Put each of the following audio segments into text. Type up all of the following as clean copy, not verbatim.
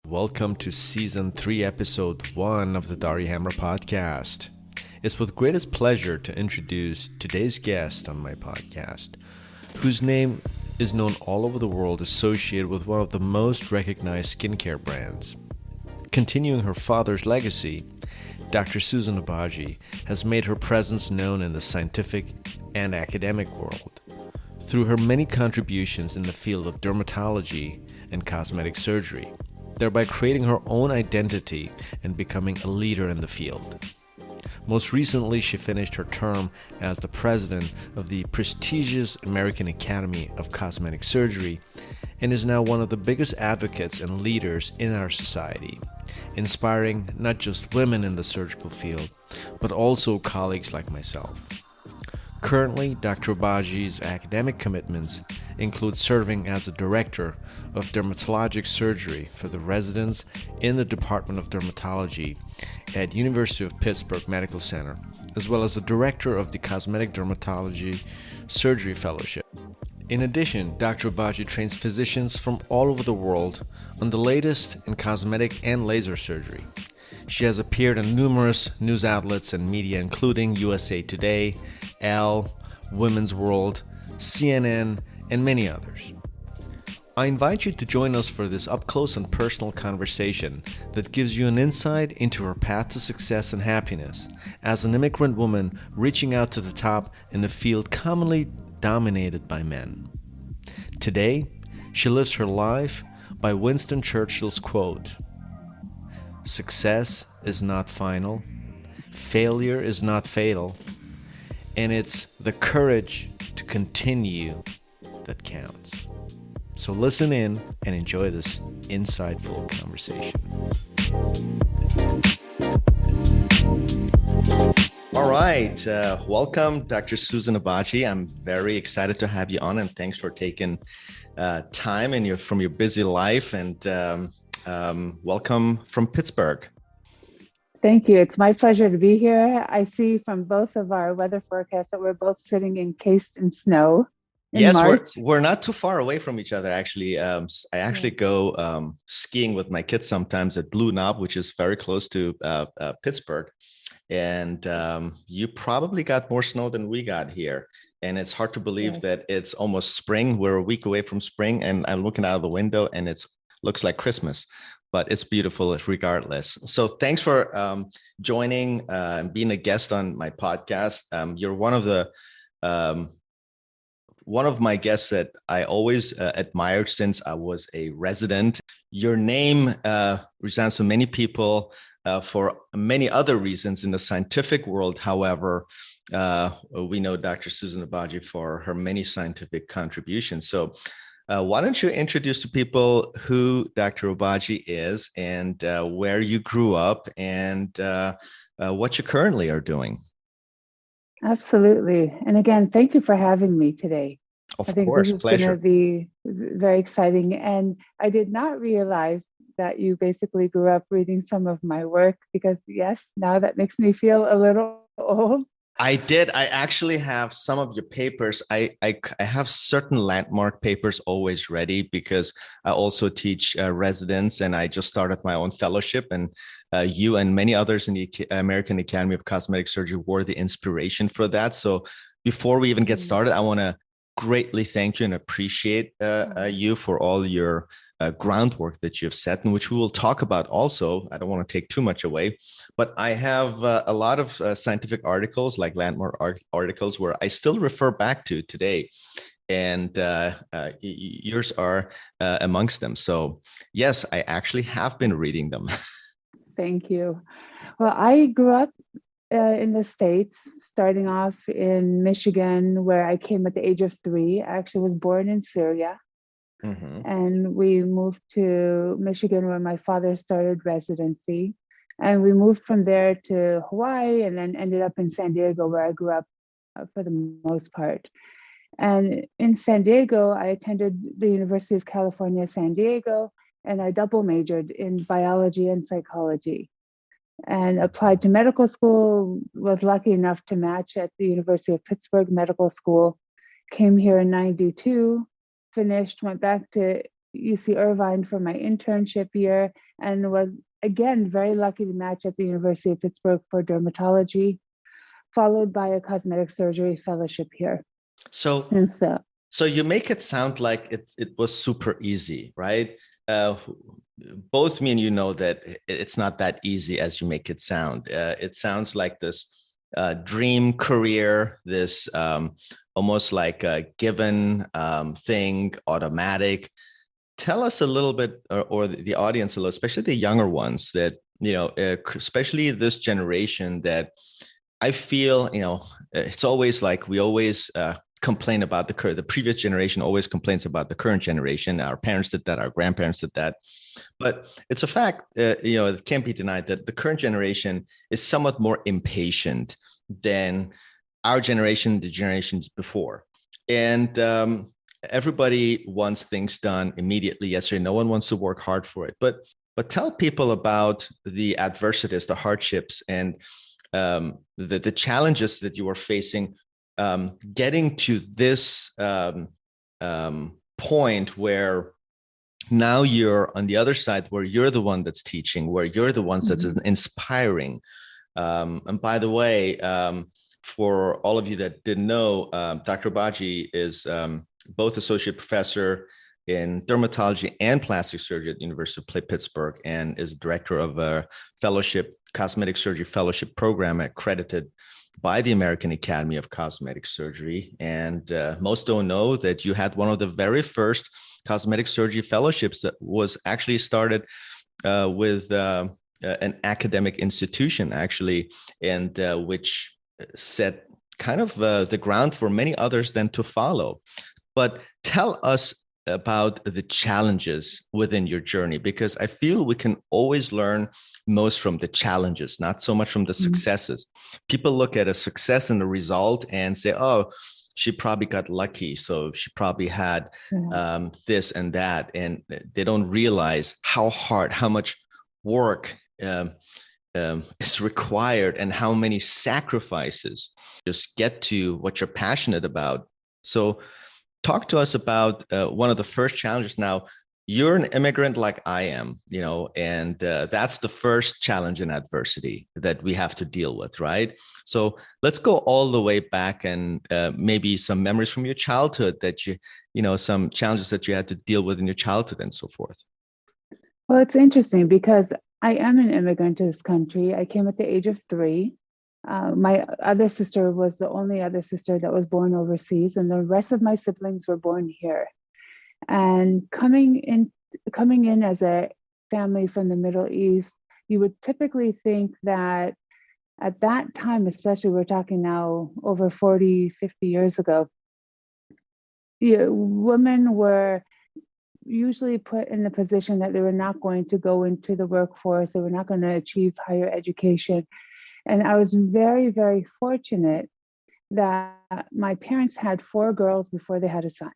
Welcome to Season 3, Episode 1 of the Dari Hammer Podcast. It's with greatest pleasure to introduce today's guest on my podcast, whose name is known all over the world associated with one of the most recognized skincare brands. Continuing her father's legacy, Dr. Suzan Obagi has made her presence known in the scientific and academic world through her many contributions in the field of dermatology and cosmetic surgery, thereby creating her own identity and becoming a leader in the field. Most recently, she finished her term as the president of the prestigious American Academy of Cosmetic Surgery and is now one of the biggest advocates and leaders in our society, inspiring not just women in the surgical field, but also colleagues like myself. Currently, Dr. Obagi's academic commitments include serving as a director of dermatologic surgery for the residents in the Department of Dermatology at University of Pittsburgh Medical Center, as well as the director of the Cosmetic Dermatology Surgery Fellowship. In addition, Dr. Obagi trains physicians from all over the world on the latest in cosmetic and laser surgery. She has appeared in numerous news outlets and media, including USA Today, Elle, Women's World, CNN, and many others. I invite you to join us for this up-close and personal conversation that gives you an insight into her path to success and happiness as an immigrant woman reaching out to the top in a field commonly dominated by men. Today, she lives her life by Winston Churchill's quote, "Success is not final, failure is not fatal, and it's the courage to continue that counts." So listen in and enjoy this insightful conversation. All right, welcome, Dr. Suzan Obagi. I'm very excited to have you on, and thanks for taking time from your busy life, and welcome from Pittsburgh. Thank you. It's my pleasure to be here. I see from both of our weather forecasts that we're both sitting encased in snow. Yes, March. we're not too far away from each other, actually. I actually go skiing with my kids sometimes at Blue Knob, which is very close to Pittsburgh. And you probably got more snow than we got here. And it's hard to believe that it's almost spring. We're a week away from spring, and I'm looking out of the window and it looks like Christmas, but it's beautiful regardless. So thanks for joining and being a guest on my podcast. You're one of my guests that I always admired since I was a resident. Your name resounds to many people for many other reasons in the scientific world. However, we know Dr. Suzan Obagi for her many scientific contributions. So why don't you introduce to people who Dr. Obagi is and where you grew up and what you currently are doing? Absolutely. And again, thank you for having me today. Of I think course, this is pleasure. going to be very exciting. And I did not realize that you basically grew up reading some of my work because, yes, now that makes me feel a little old. I did. I actually have some of your papers. I have certain landmark papers always ready because I also teach residents, and I just started my own fellowship. And you and many others in the American Academy of Cosmetic Surgery were the inspiration for that. So before we even get started, I want to greatly thank you and appreciate you for all your groundwork that you've set, and which we will talk about also. I don't want to take too much away, but I have a lot of scientific articles, like landmark articles, where I still refer back to today, and yours are amongst them. So yes, I actually have been reading them. Thank you. Well, I grew up in the States, starting off in Michigan, where I came at the age of 3. I actually was born in Syria. Mm-hmm. And we moved to Michigan where my father started residency. And we moved from there to Hawaii and then ended up in San Diego where I grew up for the most part. And in San Diego, I attended the University of California, San Diego, and I double majored in biology and psychology and applied to medical school, was lucky enough to match at the University of Pittsburgh Medical School, came here in 92, finished, went back to UC Irvine for my internship year, and was again very lucky to match at the University of Pittsburgh for dermatology, followed by a cosmetic surgery fellowship here. So, And so, so you make it sound like it was super easy, right? Uh, Both me and you know that it's not that easy as you make it sound. It sounds like this dream career, this almost like a given thing, automatic. Tell us a little bit, or the audience a little, especially the younger ones that, especially this generation that I feel, it's always like we always complain about the previous generation always complains about the current generation. Our parents did that, our grandparents did that. But it's a fact, it can't be denied that the current generation is somewhat more impatient than our generation, the generations before. And everybody wants things done immediately, yesterday. No one wants to work hard for it. But tell people about the adversities, the hardships, and the challenges that you are facing, getting to this point where now you're on the other side, where you're the one that's teaching, where you're the ones that's inspiring. And by the way, for all of you that didn't know, Dr. Obagi is both associate professor in dermatology and plastic surgery at the University of Pittsburgh, and is director of a cosmetic surgery fellowship program accredited by the American Academy of Cosmetic Surgery. And most don't know that you had one of the very first cosmetic surgery fellowships that was actually started with an academic institution, actually, and which set kind of the ground for many others then to follow. But tell us about the challenges within your journey, because I feel we can always learn most from the challenges, not so much from the successes. People look at a success and the result and say, oh, she probably got lucky, so she probably had this and that. And they don't realize how hard, how much work is required, and how many sacrifices just get to what you're passionate about. So talk to us about one of the first challenges. Now, you're an immigrant like I am, and that's the first challenge in adversity that we have to deal with, right? So let's go all the way back, and maybe some memories from your childhood that some challenges that you had to deal with in your childhood and so forth. Well, it's interesting because I am an immigrant to this country. I came at the age of 3. My other sister was the only other sister that was born overseas, and the rest of my siblings were born here. And coming in as a family from the Middle East, you would typically think that at that time, especially we're talking now over 40, 50 years ago, women were usually put in the position that they were not going to go into the workforce, they were not going to achieve higher education. And I was very, very fortunate that my parents had 4 girls before they had a son.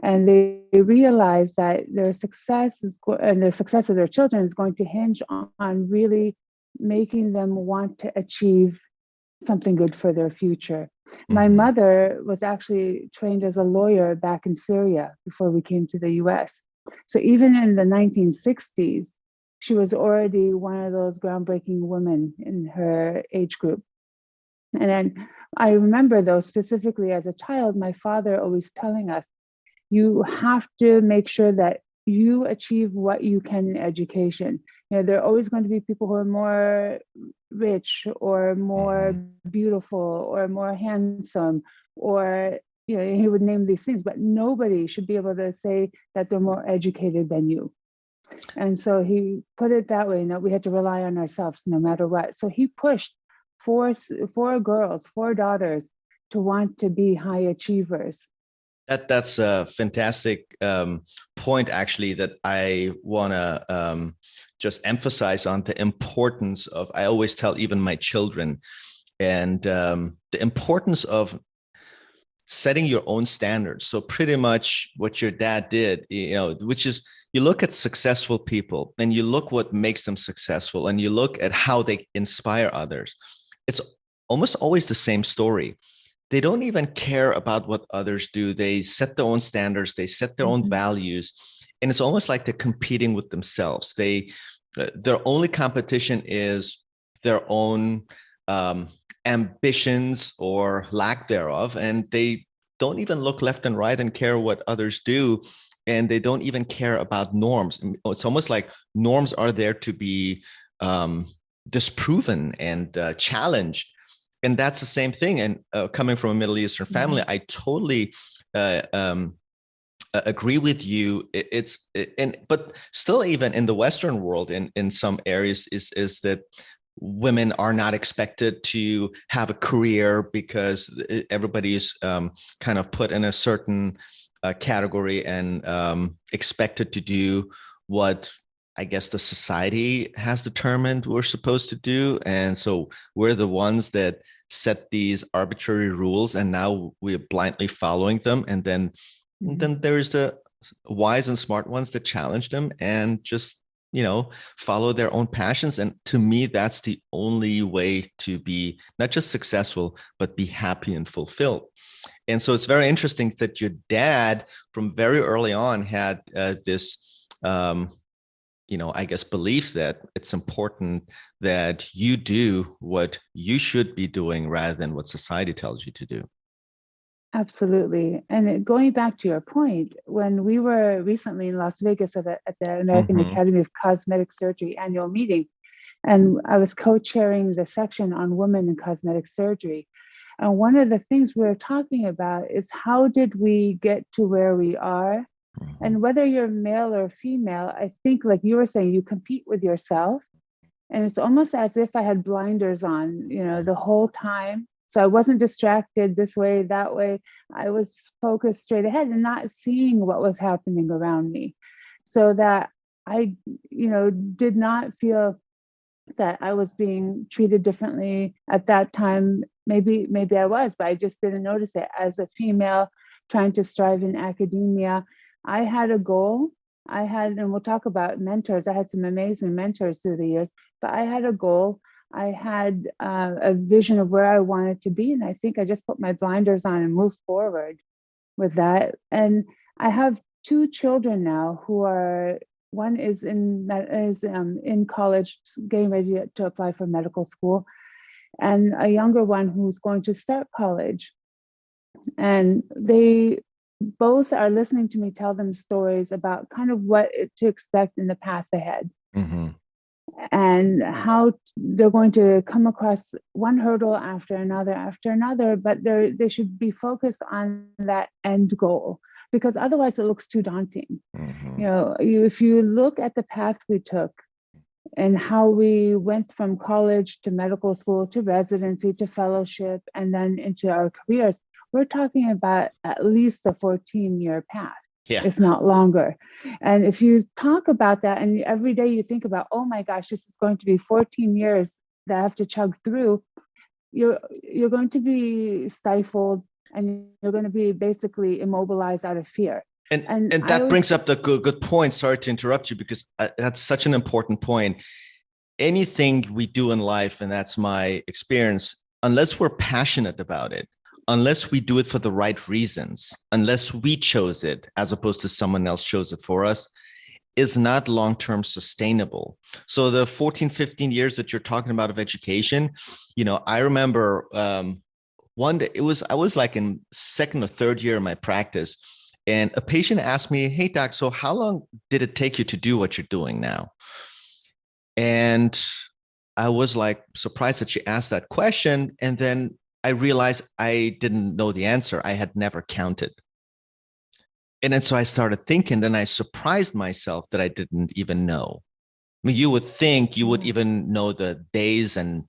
And they realized that their success and the success of their children is going to hinge on really making them want to achieve something good for their future. My mother was actually trained as a lawyer back in Syria before we came to the US. So even in the 1960s, she was already one of those groundbreaking women in her age group. And then I remember, though, specifically as a child, my father always telling us, you have to make sure that you achieve what you can in education. There are always going to be people who are more rich or more beautiful or more handsome, or he would name these things, but nobody should be able to say that they're more educated than you. And so he put it that way, that we had to rely on ourselves no matter what. So he pushed 4 girls, 4 daughters, to want to be high achievers. That's a fantastic point, actually, that I want to just emphasize on the importance of, I always tell even my children, and the importance of setting your own standards. So pretty much what your dad did, which is, you look at successful people and you look what makes them successful, and you look at how they inspire others. It's almost always the same story. They don't even care about what others do. They set their own standards, they set their own values, and it's almost like they're competing with themselves. They their only competition is their own ambitions or lack thereof, and they don't even look left and right and care what others do, and they don't even care about norms. It's almost like norms are there to be disproven and challenged, and that's the same thing. And coming from a Middle Eastern family, I totally agree with you. But still, even in the Western world, in some areas, is that women are not expected to have a career because everybody's kind of put in a certain category and expected to do what I guess the society has determined we're supposed to do. And so we're the ones that set these arbitrary rules, and now we're blindly following them. And then there's the wise and smart ones that challenge them and just, follow their own passions. And to me, that's the only way to be not just successful, but be happy and fulfilled. And so it's very interesting that your dad from very early on had this, I guess, belief that it's important that you do what you should be doing rather than what society tells you to do. Absolutely. And going back to your point, when we were recently in Las Vegas at the American Academy of Cosmetic Surgery annual meeting, and I was co-chairing the section on women in cosmetic surgery. And one of the things we were talking about is how did we get to where we are? And whether you're male or female, I think, like you were saying, you compete with yourself. And it's almost as if I had blinders on, the whole time. So I wasn't distracted this way, that way. I was focused straight ahead and not seeing what was happening around me. So that I, did not feel that I was being treated differently at that time. Maybe I was, but I just didn't notice it. As a female trying to strive in academia, I had a goal. And we'll talk about mentors. I had some amazing mentors through the years, but I had a goal. I had a vision of where I wanted to be. And I think I just put my blinders on and moved forward with that. And I have two children now one is in college, getting ready to apply for medical school, and a younger one who's going to start college. And they both are listening to me tell them stories about kind of what to expect in the path ahead. And how they're going to come across one hurdle after another, but they should be focused on that end goal, because otherwise it looks too daunting. If you look at the path we took and how we went from college to medical school to residency to fellowship and then into our careers, we're talking about at least a 14-year path. If not longer. And if you talk about that and every day you think about, oh my gosh, this is going to be 14 years that I have to chug through, you're going to be stifled and you're going to be basically immobilized out of fear. And that brings up the good point. Sorry to interrupt you, because that's such an important point. Anything we do in life, and that's my experience, unless we're passionate about it, unless we do it for the right reasons, unless we chose it as opposed to someone else chose it for us, is not long-term sustainable. So the 14, 15 years that you're talking about of education, I remember one day I was like in second or third year of my practice, and a patient asked me, "Hey doc, so how long did it take you to do what you're doing now?" And I was like surprised that she asked that question. And then I realized I didn't know the answer. I had never counted. And then so I started thinking, then I surprised myself that I didn't even know. I mean, you would think you would even know the days and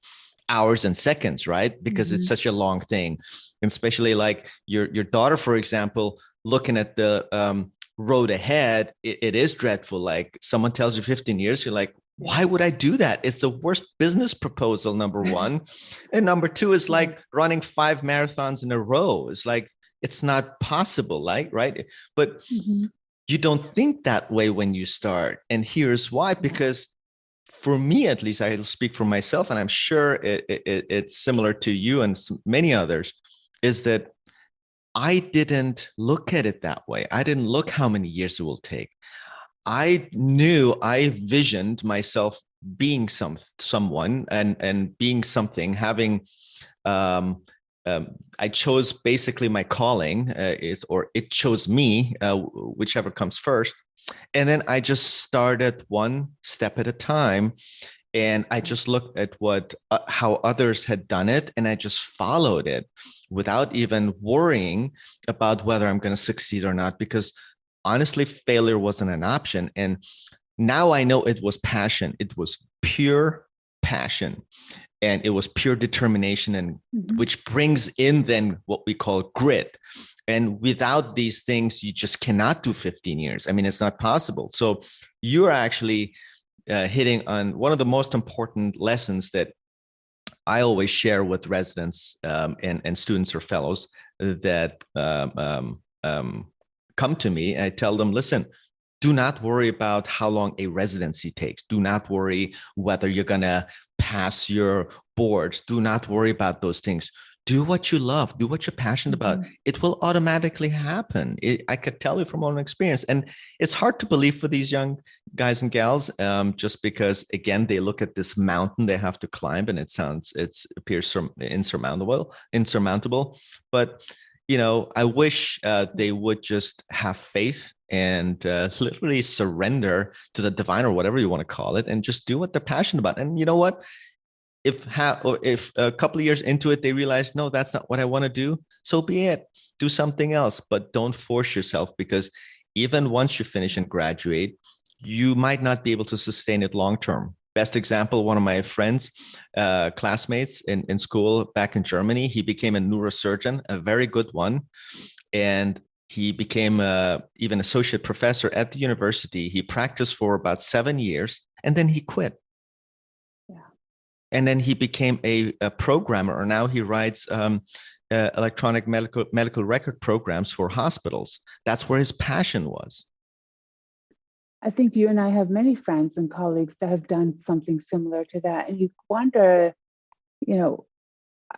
hours and seconds, right? Because it's such a long thing. And especially like your daughter, for example, looking at the road ahead, it is dreadful. Like someone tells you 15 years, you're like, why would I do that? It's the worst business proposal, number one. And number two is like running 5 marathons in a row. It's like, it's not possible, like, right? But you don't think that way when you start. And here's why, because for me, at least, I'll speak for myself, and I'm sure it's similar to you and many others, is that I didn't look at it that way. I didn't look how many years it will take. I knew, I visioned myself being someone and being something, having um, I chose basically my calling or it chose me, whichever comes first. And then I just started one step at a time. And I just looked at how others had done it, and I just followed it without even worrying about whether I'm going to succeed or not, because honestly, failure wasn't an option. And now I know it was passion. It was pure passion, and it was pure determination, and which brings in then what we call grit. And without these things, you just cannot do 15 years. I mean, it's not possible. So you're actually hitting on one of the most important lessons that I always share with residents and students or fellows that come to me. I tell them, listen, do not worry about how long a residency takes. Do not worry whether you're going to pass your boards. Do not worry about those things. Do what you love. Do what you're passionate about. It will automatically happen. I could tell you from my own experience. And it's hard to believe for these young guys and gals, just because, again, they look at this mountain they have to climb, and it appears insurmountable. But, I wish they would just have faith and literally surrender to the divine, or whatever you want to call it, and just do what they're passionate about. And you know what? If a couple of years into it, they realize, no, that's not what I want to do, so be it. Do something else, but don't force yourself, because even once you finish and graduate, you might not be able to sustain it long term. Best example, one of my friends, classmates in school back in Germany, he became a neurosurgeon, a very good one. And he became even associate professor at the university. He practiced for about 7 years, and then he quit. And then he became a programmer, or now he writes electronic medical record programs for hospitals. That's where his passion was. I think you and I have many friends and colleagues that have done something similar to that. And you wonder,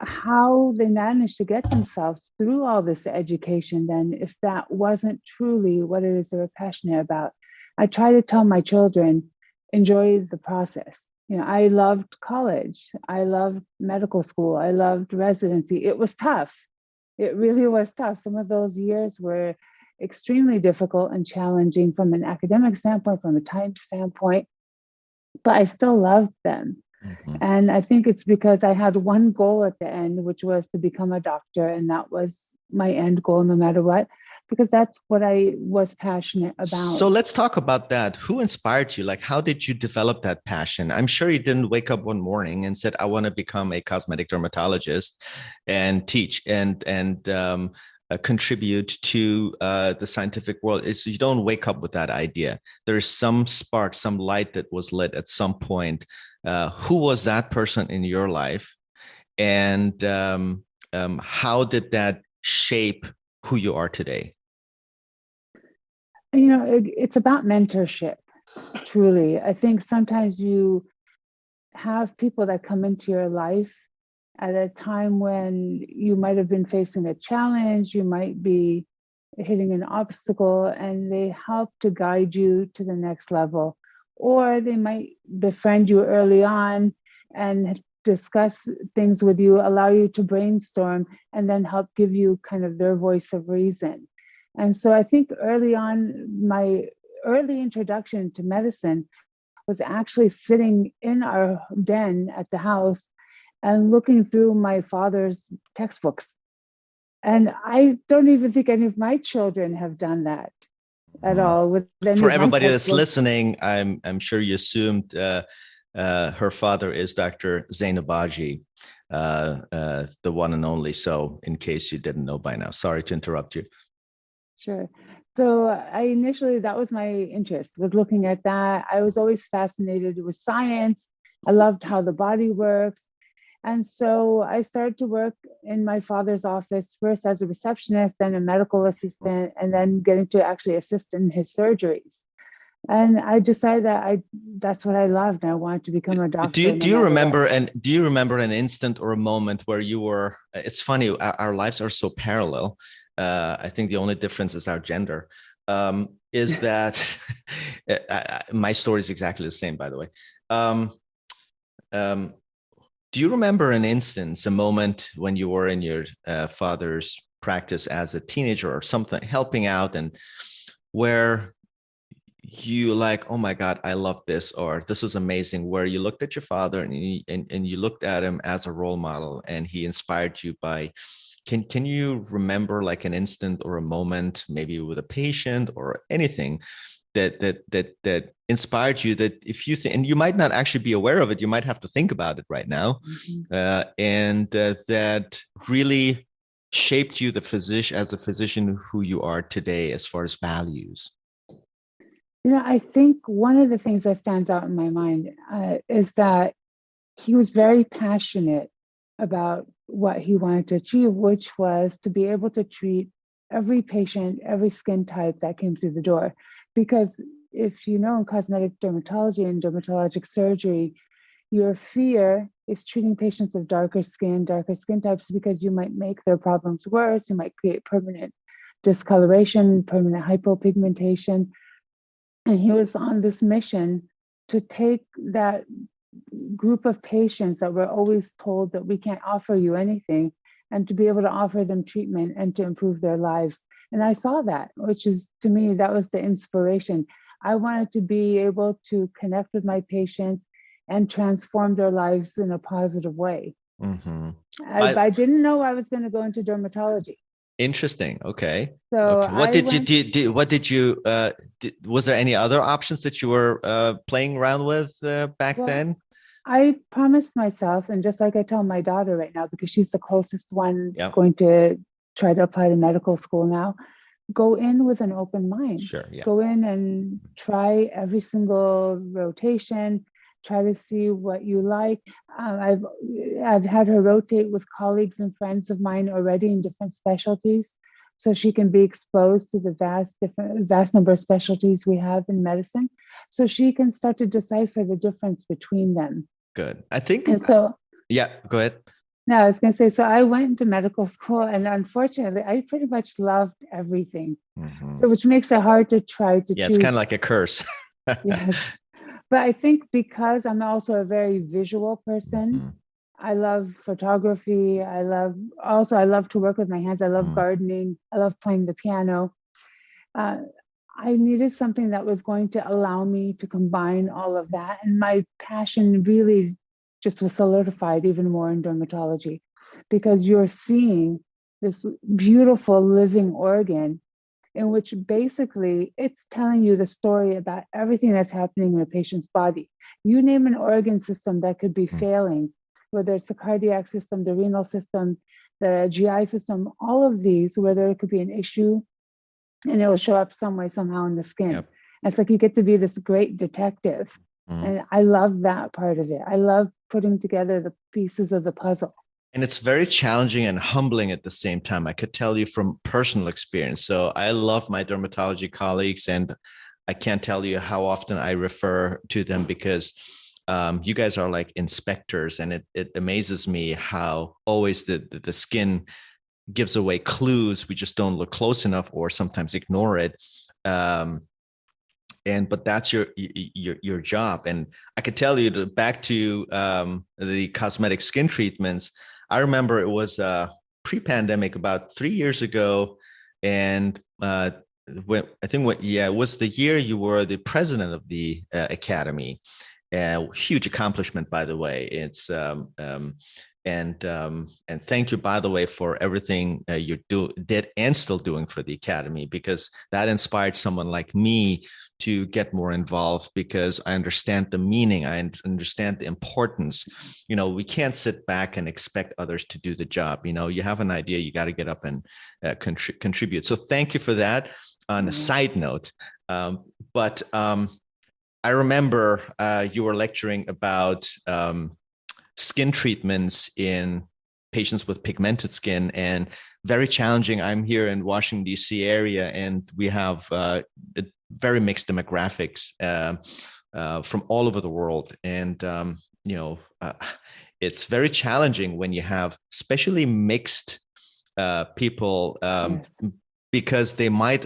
how they managed to get themselves through all this education then, if that wasn't truly what it is they were passionate about. I try to tell my children, enjoy the process. I loved college. I loved medical school. I loved residency. It was tough. It really was tough. Some of those years were extremely difficult and challenging from an academic standpoint, from a time standpoint, but I still loved them. And I think it's because I had one goal at the end, which was to become a doctor. And that was my end goal, no matter what, because that's what I was passionate about. So let's talk about that. Who inspired you? Like, how did you develop that passion? I'm sure you didn't wake up one morning and said, I want to become a cosmetic dermatologist and teach and contribute to the scientific world. You don't wake up with that idea. There's some spark, some light that was lit at some point. Who was that person in your life? And how did that shape who you are today? It's about mentorship, truly. I think sometimes you have people that come into your life at a time when you might have been facing a challenge, you might be hitting an obstacle, and they help to guide you to the next level. Or they might befriend you early on and discuss things with you, allow you to brainstorm, and then help give you kind of their voice of reason. And so I think early on, my early introduction to medicine was actually sitting in our den at the house and looking through my father's textbooks. And I don't even think any of my children have done that at all. For everybody that's listening, I'm sure you assumed her father is Dr. Obagi, the one and only. So in case you didn't know by now, sorry to interrupt you. Sure. So that was my interest, was looking at that. I was always fascinated with science. I loved how the body works. And so I started to work in my father's office, first as a receptionist, then a medical assistant, and then getting to actually assist in his surgeries. And I decided that that's what I loved. And I wanted to become a doctor. Do you remember an instant or a moment where you were? It's funny, our lives are so parallel. I think the only difference is our gender. is that my story is exactly the same, by the way. Um, um, do you remember an instance, a moment when you were in your father's practice as a teenager or something, helping out, and where you like, oh my God, I love this, or this is amazing, where you looked at your father and you looked at him as a role model and he inspired you by, can you remember like an instant or a moment, maybe with a patient or anything that inspired you, that if you think, and you might not actually be aware of it, you might have to think about it right now, Mhm. and that really shaped you the physician, as a physician who you are today as far as values? I think one of the things that stands out in my mind is that he was very passionate about what he wanted to achieve, which was to be able to treat every patient, every skin type that came through the door. Because if you know, in cosmetic dermatology and dermatologic surgery, your fear is treating patients of darker skin types, because you might make their problems worse. You might create permanent discoloration, permanent hypopigmentation. And he was on this mission to take that group of patients that were always told that we can't offer you anything, and to be able to offer them treatment and to improve their lives. And I saw that, which is, to me, that was the inspiration. I wanted to be able to connect with my patients and transform their lives in a positive way. Mm-hmm. I didn't know I was going to go into dermatology. Interesting. Okay. So Okay. What I did you went, do? What did you was there any other options that you were playing around with back well, then? I promised myself, and just like I tell my daughter right now, because she's the closest one Yeah. going to try to apply to medical school now, go in with an open mind. Sure. Yeah. Go in and try every single rotation. Try to see what you like. I've had her rotate with colleagues and friends of mine already in different specialties, so she can be exposed to the vast number of specialties we have in medicine, so she can start to decipher the difference between them. Good. I think. And so, Yeah. Go ahead. no, I was going to say, so I went into medical school, and unfortunately, I pretty much loved everything. Mm-hmm. So, which makes it hard to try to Yeah, it's kind of choose. like a curse. Yes. But I think because I'm also a very visual person, Mm-hmm. I love photography. I love to work with my hands. I love gardening. I love playing the piano. Uh, I needed something that was going to allow me to combine all of that. And my passion really just was solidified even more in dermatology, because you're seeing this beautiful living organ in which basically it's telling you the story about everything that's happening in a patient's body. You name an organ system that could be Mm-hmm. failing, whether it's the cardiac system, the renal system, the GI system, all of these, where there could be an issue, and it will show up some way, somehow in the skin. Yep. And it's like you get to be this great detective. Mm. And I love that part of it. I love putting together the pieces of the puzzle. And it's very challenging and humbling at the same time. I could tell you from personal experience. So I love my dermatology colleagues, and I can't tell you how often I refer to them because you guys are like inspectors, and it amazes me how always the skin gives away clues. We just don't look close enough or sometimes ignore it. And but that's your job. And I could tell you, back to the cosmetic skin treatments. I remember it was pre-pandemic, about 3 years ago, and when I think what yeah, it was the year you were the president of the academy. Huge accomplishment, by the way. It's and thank you, by the way, for everything you did and still doing for the academy, because that inspired someone like me to get more involved, because I understand the meaning, I understand the importance. We can't sit back and expect others to do the job. You have an idea, you got to get up and contribute. So thank you for that. On a Yeah. side note, but I remember you were lecturing about skin treatments in patients with pigmented skin, and very challenging. I'm here in Washington, D.C. area, and we have very mixed demographics from all over the world. And, it's very challenging when you have especially mixed people, Yes. because they might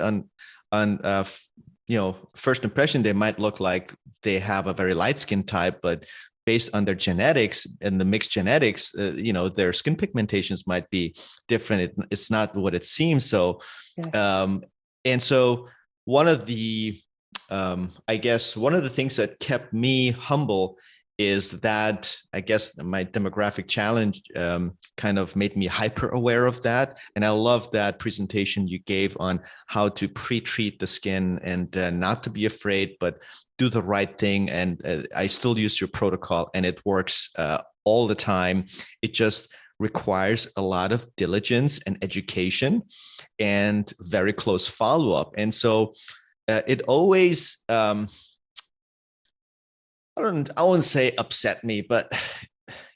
first impression, they might look like they have a very light skin type, but based on their genetics and the mixed genetics, their skin pigmentations might be different. It's not what it seems. So, Yes. And so one of the, I guess, one of the things that kept me humble is that I guess my demographic challenge kind of made me hyper aware of that. And I love that presentation you gave on how to pre-treat the skin and not to be afraid, but do the right thing. And I still use your protocol and it works all the time. It just requires a lot of diligence and education and very close follow-up. And so it always, I wouldn't say upset me, but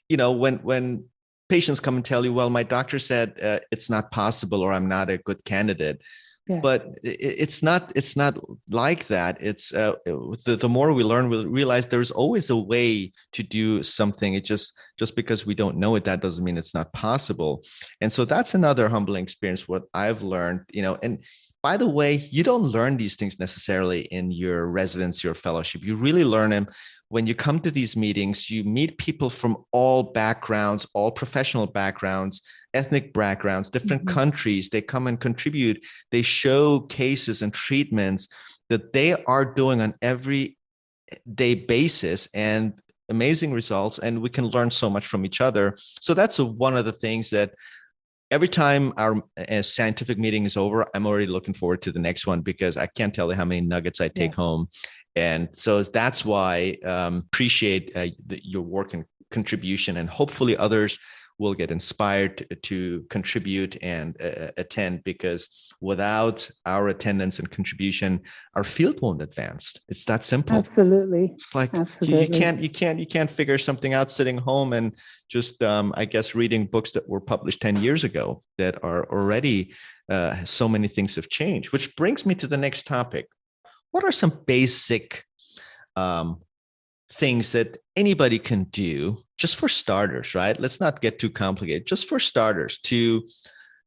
when patients come and tell you, well, my doctor said it's not possible or I'm not a good candidate. Yes. But it's not like that. It's the more we learn, we'll realize there's always a way to do something. It just because we don't know it, that doesn't mean it's not possible. And so that's another humbling experience. What I've learned, and by the way, you don't learn these things necessarily in your residency or fellowship. You really learn them when you come to these meetings. You meet people from all backgrounds, all professional backgrounds, ethnic backgrounds, different countries. They come and contribute. They show cases and treatments that they are doing on every day basis and amazing results. And we can learn so much from each other. So that's one of the things that every time our scientific meeting is over, I'm already looking forward to the next one because I can't tell you how many nuggets I take home. And so that's why appreciate your work and contribution, and hopefully others will get inspired to contribute and attend, because without our attendance and contribution, our field won't advance. It's that simple. Absolutely. It's like Absolutely. you can't figure something out sitting home and just I guess reading books that were published 10 years ago that are already so many things have changed. Which brings me to the next topic. What are some basic things that anybody can do, just for starters, right? Let's not get too complicated. Just for starters, to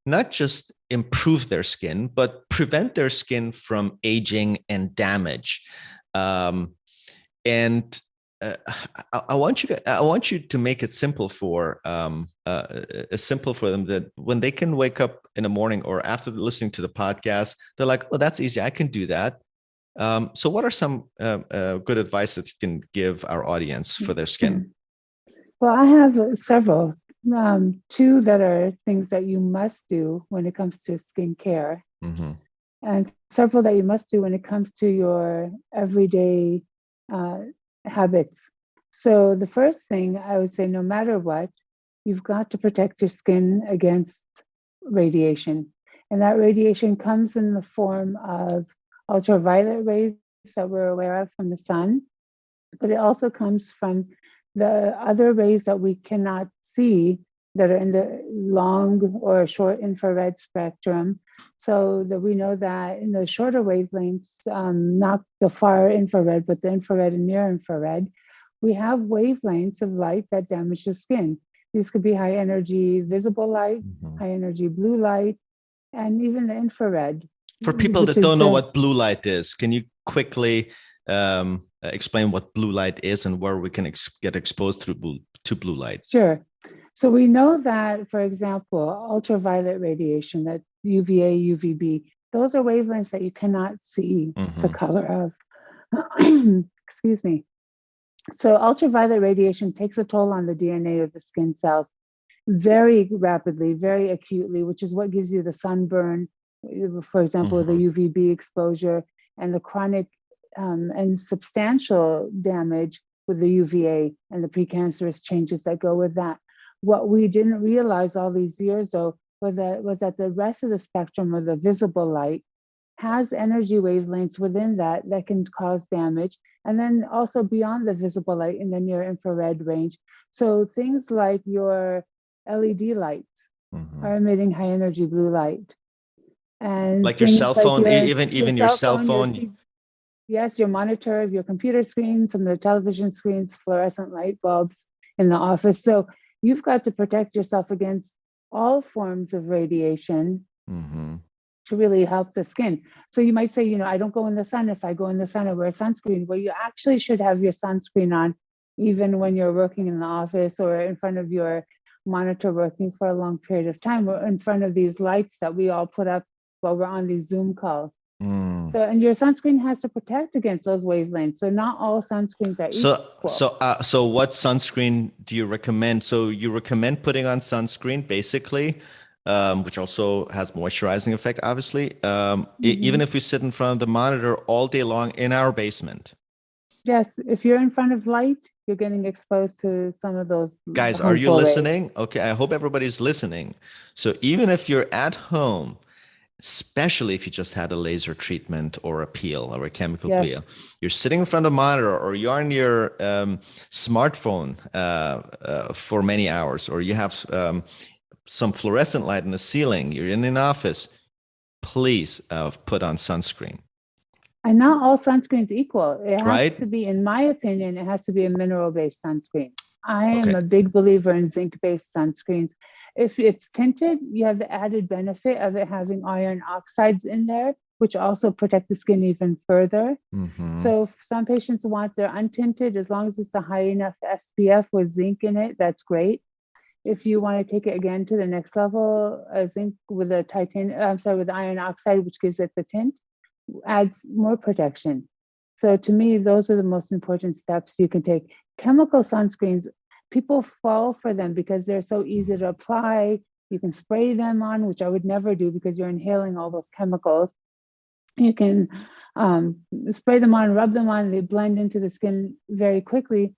not just improve their skin, but prevent their skin from aging and damage. I want you to make it simple for them, that when they can wake up in the morning or after listening to the podcast, they're like, "Oh, that's easy. I can do that." So what are some good advice that you can give our audience for their skin? Well, I have several. Two that are things that you must do when it comes to skincare, and several that you must do when it comes to your everyday habits. So the first thing I would say, no matter what, you've got to protect your skin against radiation. And that radiation comes in the form of ultraviolet rays that we're aware of from the sun, but it also comes from the other rays that we cannot see that are in the long or short infrared spectrum. So that we know that in the shorter wavelengths, not the far infrared, but the infrared and near infrared, we have wavelengths of light that damage the skin. These could be high energy visible light, high energy blue light, and even the infrared. For people that don't know what blue light is, can you quickly explain what blue light is and where we can get exposed to blue light? Sure. So we know that, for example, ultraviolet radiation, that UVA, UVB, those are wavelengths that you cannot see the color of. Excuse me. So ultraviolet radiation takes a toll on the DNA of the skin cells very rapidly, very acutely, which is what gives you the sunburn, for example, the UVB exposure, and the chronic and substantial damage with the UVA and the precancerous changes that go with that. What we didn't realize all these years, though, was that the rest of the spectrum, or the visible light, has energy wavelengths within that can cause damage, and then also beyond the visible light in the near infrared range. So things like your LED lights are emitting high energy blue light. And like your cell phone, even your cell phone. Yes, your monitor, your computer screen, some of the television screens, fluorescent light bulbs in the office. So you've got to protect yourself against all forms of radiation to really help the skin. So you might say, I don't go in the sun. If I go in the sun, I wear sunscreen. Well, you actually should have your sunscreen on even when you're working in the office or in front of your monitor working for a long period of time, or in front of these lights that we all put up while we're on these Zoom calls. So, and your sunscreen has to protect against those wavelengths. So not all sunscreens are equal. So what sunscreen do you recommend? So you recommend putting on sunscreen, basically, which also has moisturizing effect, obviously, even if we sit in front of the monitor all day long in our basement. Yes, if you're in front of light, you're getting exposed to some of those. Guys, are you listening? Okay, I hope everybody's listening. So even if you're at home, especially if you just had a laser treatment or a peel or a chemical peel, you're sitting in front of a monitor, or you're on your smartphone for many hours, or you have some fluorescent light in the ceiling, you're in an office, please put on sunscreen. And not all sunscreens equal. It has to Right? be, in my opinion, it has to be a mineral-based sunscreen. I am a big believer in zinc-based sunscreens. If it's tinted, you have the added benefit of it having iron oxides in there, which also protect the skin even further. So if some patients want their untinted, as long as it's a high enough SPF with zinc in it, that's great. If you want to take it again to the next level, zinc with with the iron oxide, which gives it the tint, adds more protection. So to me, those are the most important steps you can take. Chemical sunscreens, people fall for them because they're so easy to apply. You can spray them on, which I would never do because you're inhaling all those chemicals. You can spray them on, rub them on, they blend into the skin very quickly,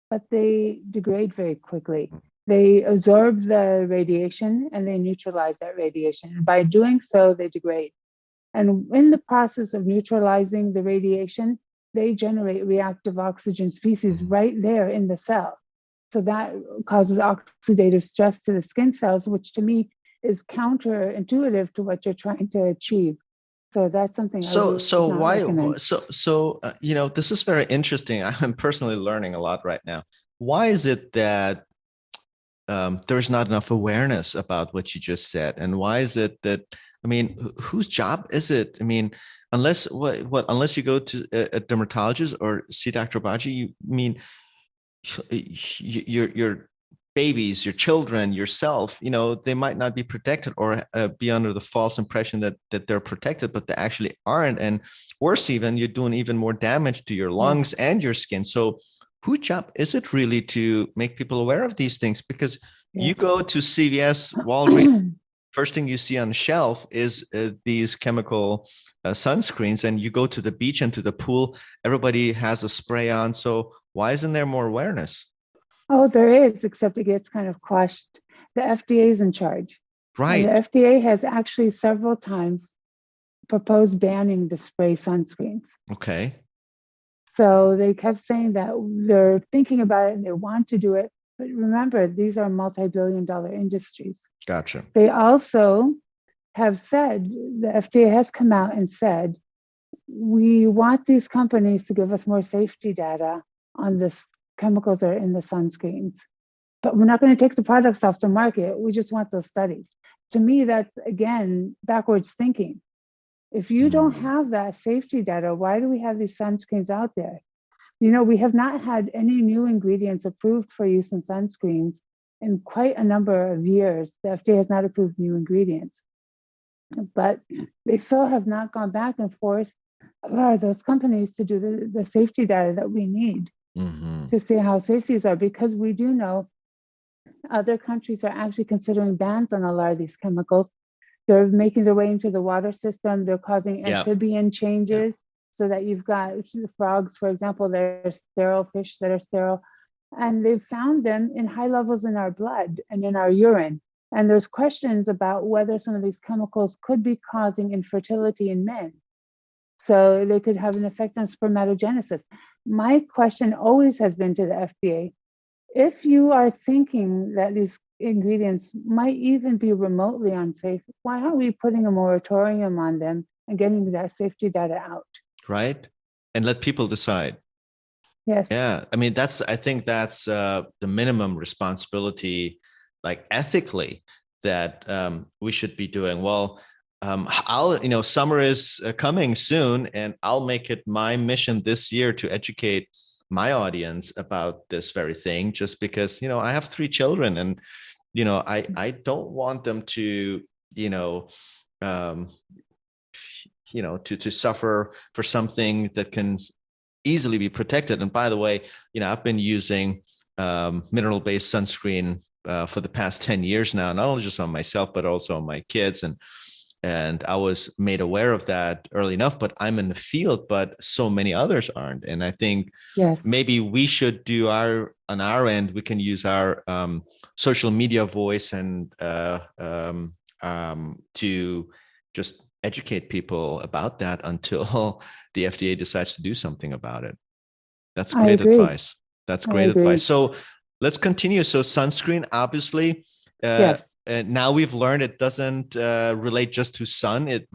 but they degrade very quickly. They absorb the radiation and they neutralize that radiation. And by doing so, they degrade. And in the process of neutralizing the radiation, they generate reactive oxygen species right there in the cell. So that causes oxidative stress to the skin cells, which to me is counterintuitive to what you're trying to achieve. So that's something I would not recommend. This is very interesting. I'm personally learning a lot right now. Why is it that there's not enough awareness about what you just said? And why is it that, whose job is it? Unless unless you go to a dermatologist or see Dr. Obagi, your babies, your children, yourself, they might not be protected or be under the false impression that they're protected, but they actually aren't. And worse, even, you're doing even more damage to your lungs and your skin. So whose job is it really to make people aware of these things? Because you go to CVS, Walgreens, first thing you see on the shelf is these chemical sunscreens, and you go to the beach and to the pool, everybody has a spray on. So why isn't there more awareness? Oh, there is, except it gets kind of quashed. The FDA is in charge. Right. And the FDA has actually several times proposed banning the spray sunscreens. Okay. So they kept saying that they're thinking about it and they want to do it. But remember, these are multi-billion-dollar industries. Gotcha. They also have said, the FDA has come out and said, we want these companies to give us more safety data on this chemicals that are in the sunscreens. But we're not going to take the products off the market. We just want those studies. To me, that's, again, backwards thinking. If you don't have that safety data, why do we have these sunscreens out there? We have not had any new ingredients approved for use in sunscreens in quite a number of years. The FDA has not approved new ingredients. But they still have not gone back and forced a lot of those companies to do the safety data that we need to see how safe these are, because we do know other countries are actually considering bans on a lot of these chemicals. They're making their way into the water system. They're causing amphibian changes so that you've got frogs, for example, they're sterile, fish that are sterile. And they've found them in high levels in our blood and in our urine. And there's questions about whether some of these chemicals could be causing infertility in men. So they could have an effect on spermatogenesis. My question always has been to the FDA, if you are thinking that these ingredients might even be remotely unsafe, why aren't we putting a moratorium on them and getting that safety data out? Right. And let people decide. Yes. Yeah. I think that's the minimum responsibility, like ethically, that we should be doing. Well, summer is coming soon, and I'll make it my mission this year to educate my audience about this very thing, just because, I have 3 children, and, I don't want them to, um, to suffer for something that can easily be protected. And by the way, I've been using mineral-based sunscreen for the past 10 years now, not only just on myself, but also on my kids. And I was made aware of that early enough, but I'm in the field, but so many others aren't. And I think Yes. maybe we should do on our end, we can use our social media voice and to just educate people about that until the FDA decides to do something about it. That's great advice. That's great advice. So let's continue. So sunscreen, obviously, yes. And now we've learned it doesn't relate just to sun. It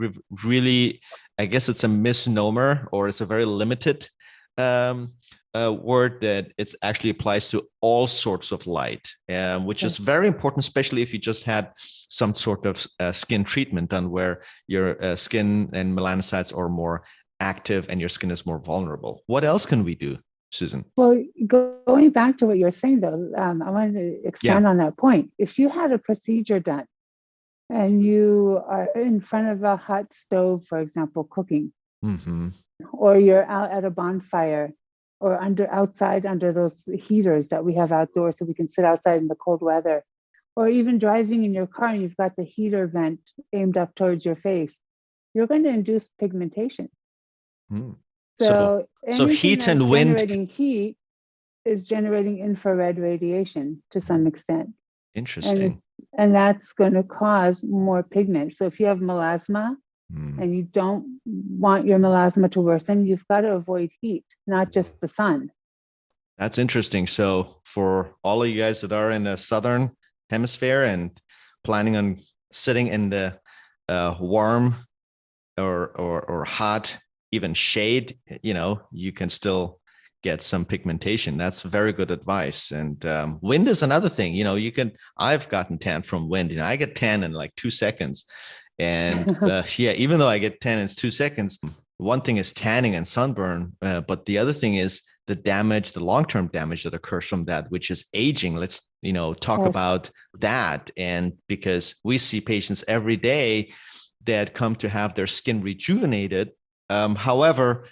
really, I guess it's a misnomer, or it's a very limited word that it actually applies to all sorts of light, which is very important, especially if you just had some sort of skin treatment done where your skin and melanocytes are more active and your skin is more vulnerable. What else can we do, Suzan? Well, going back to what you're saying, though, I wanted to expand on that point. If you had a procedure done and you are in front of a hot stove, for example, cooking, or you're out at a bonfire, or outside under those heaters that we have outdoors so we can sit outside in the cold weather, or even driving in your car and you've got the heater vent aimed up towards your face, you're going to induce pigmentation. So heat and wind. Generating heat is generating infrared radiation to some extent. Interesting. And that's going to cause more pigment. So if you have melasma and you don't want your melasma to worsen, you've got to avoid heat, not just the sun. That's interesting. So for all of you guys that are in the southern hemisphere and planning on sitting in the warm or hot, even shade, you can still get some pigmentation. That's very good advice. And wind is another thing. I've gotten tan from wind. I get tan in like 2 seconds. And even though I get tan in 2 seconds, one thing is tanning and sunburn, but the other thing is the long-term damage that occurs from that, which is aging. Let's, talk about that. And because we see patients every day that come to have their skin rejuvenated. However,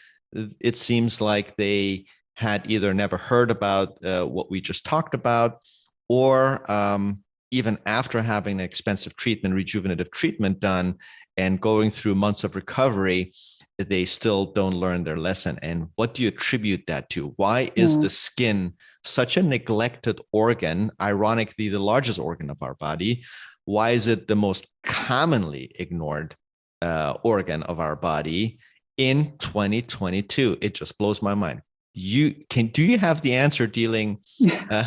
it seems like they had either never heard about what we just talked about, or even after having an expensive rejuvenative treatment done and going through months of recovery, they still don't learn their lesson. And what do you attribute that to? Why is the skin such a neglected organ, ironically, the largest organ of our body? Why is it the most commonly ignored organ of our body in 2022? It just blows my mind. Do you have the answer dealing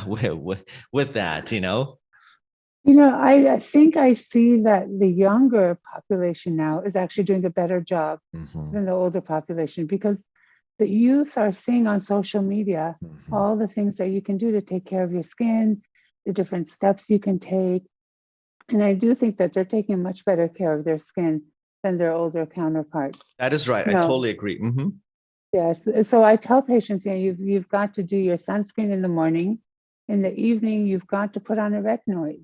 with that? I think I see that the younger population now is actually doing a better job than the older population, because the youth are seeing on social media all the things that you can do to take care of your skin, the different steps you can take. And I do think that they're taking much better care of their skin than their older counterparts. That is right. I totally agree. Yes. So I tell patients, you've got to do your sunscreen in the morning. In the evening, you've got to put on a retinoid.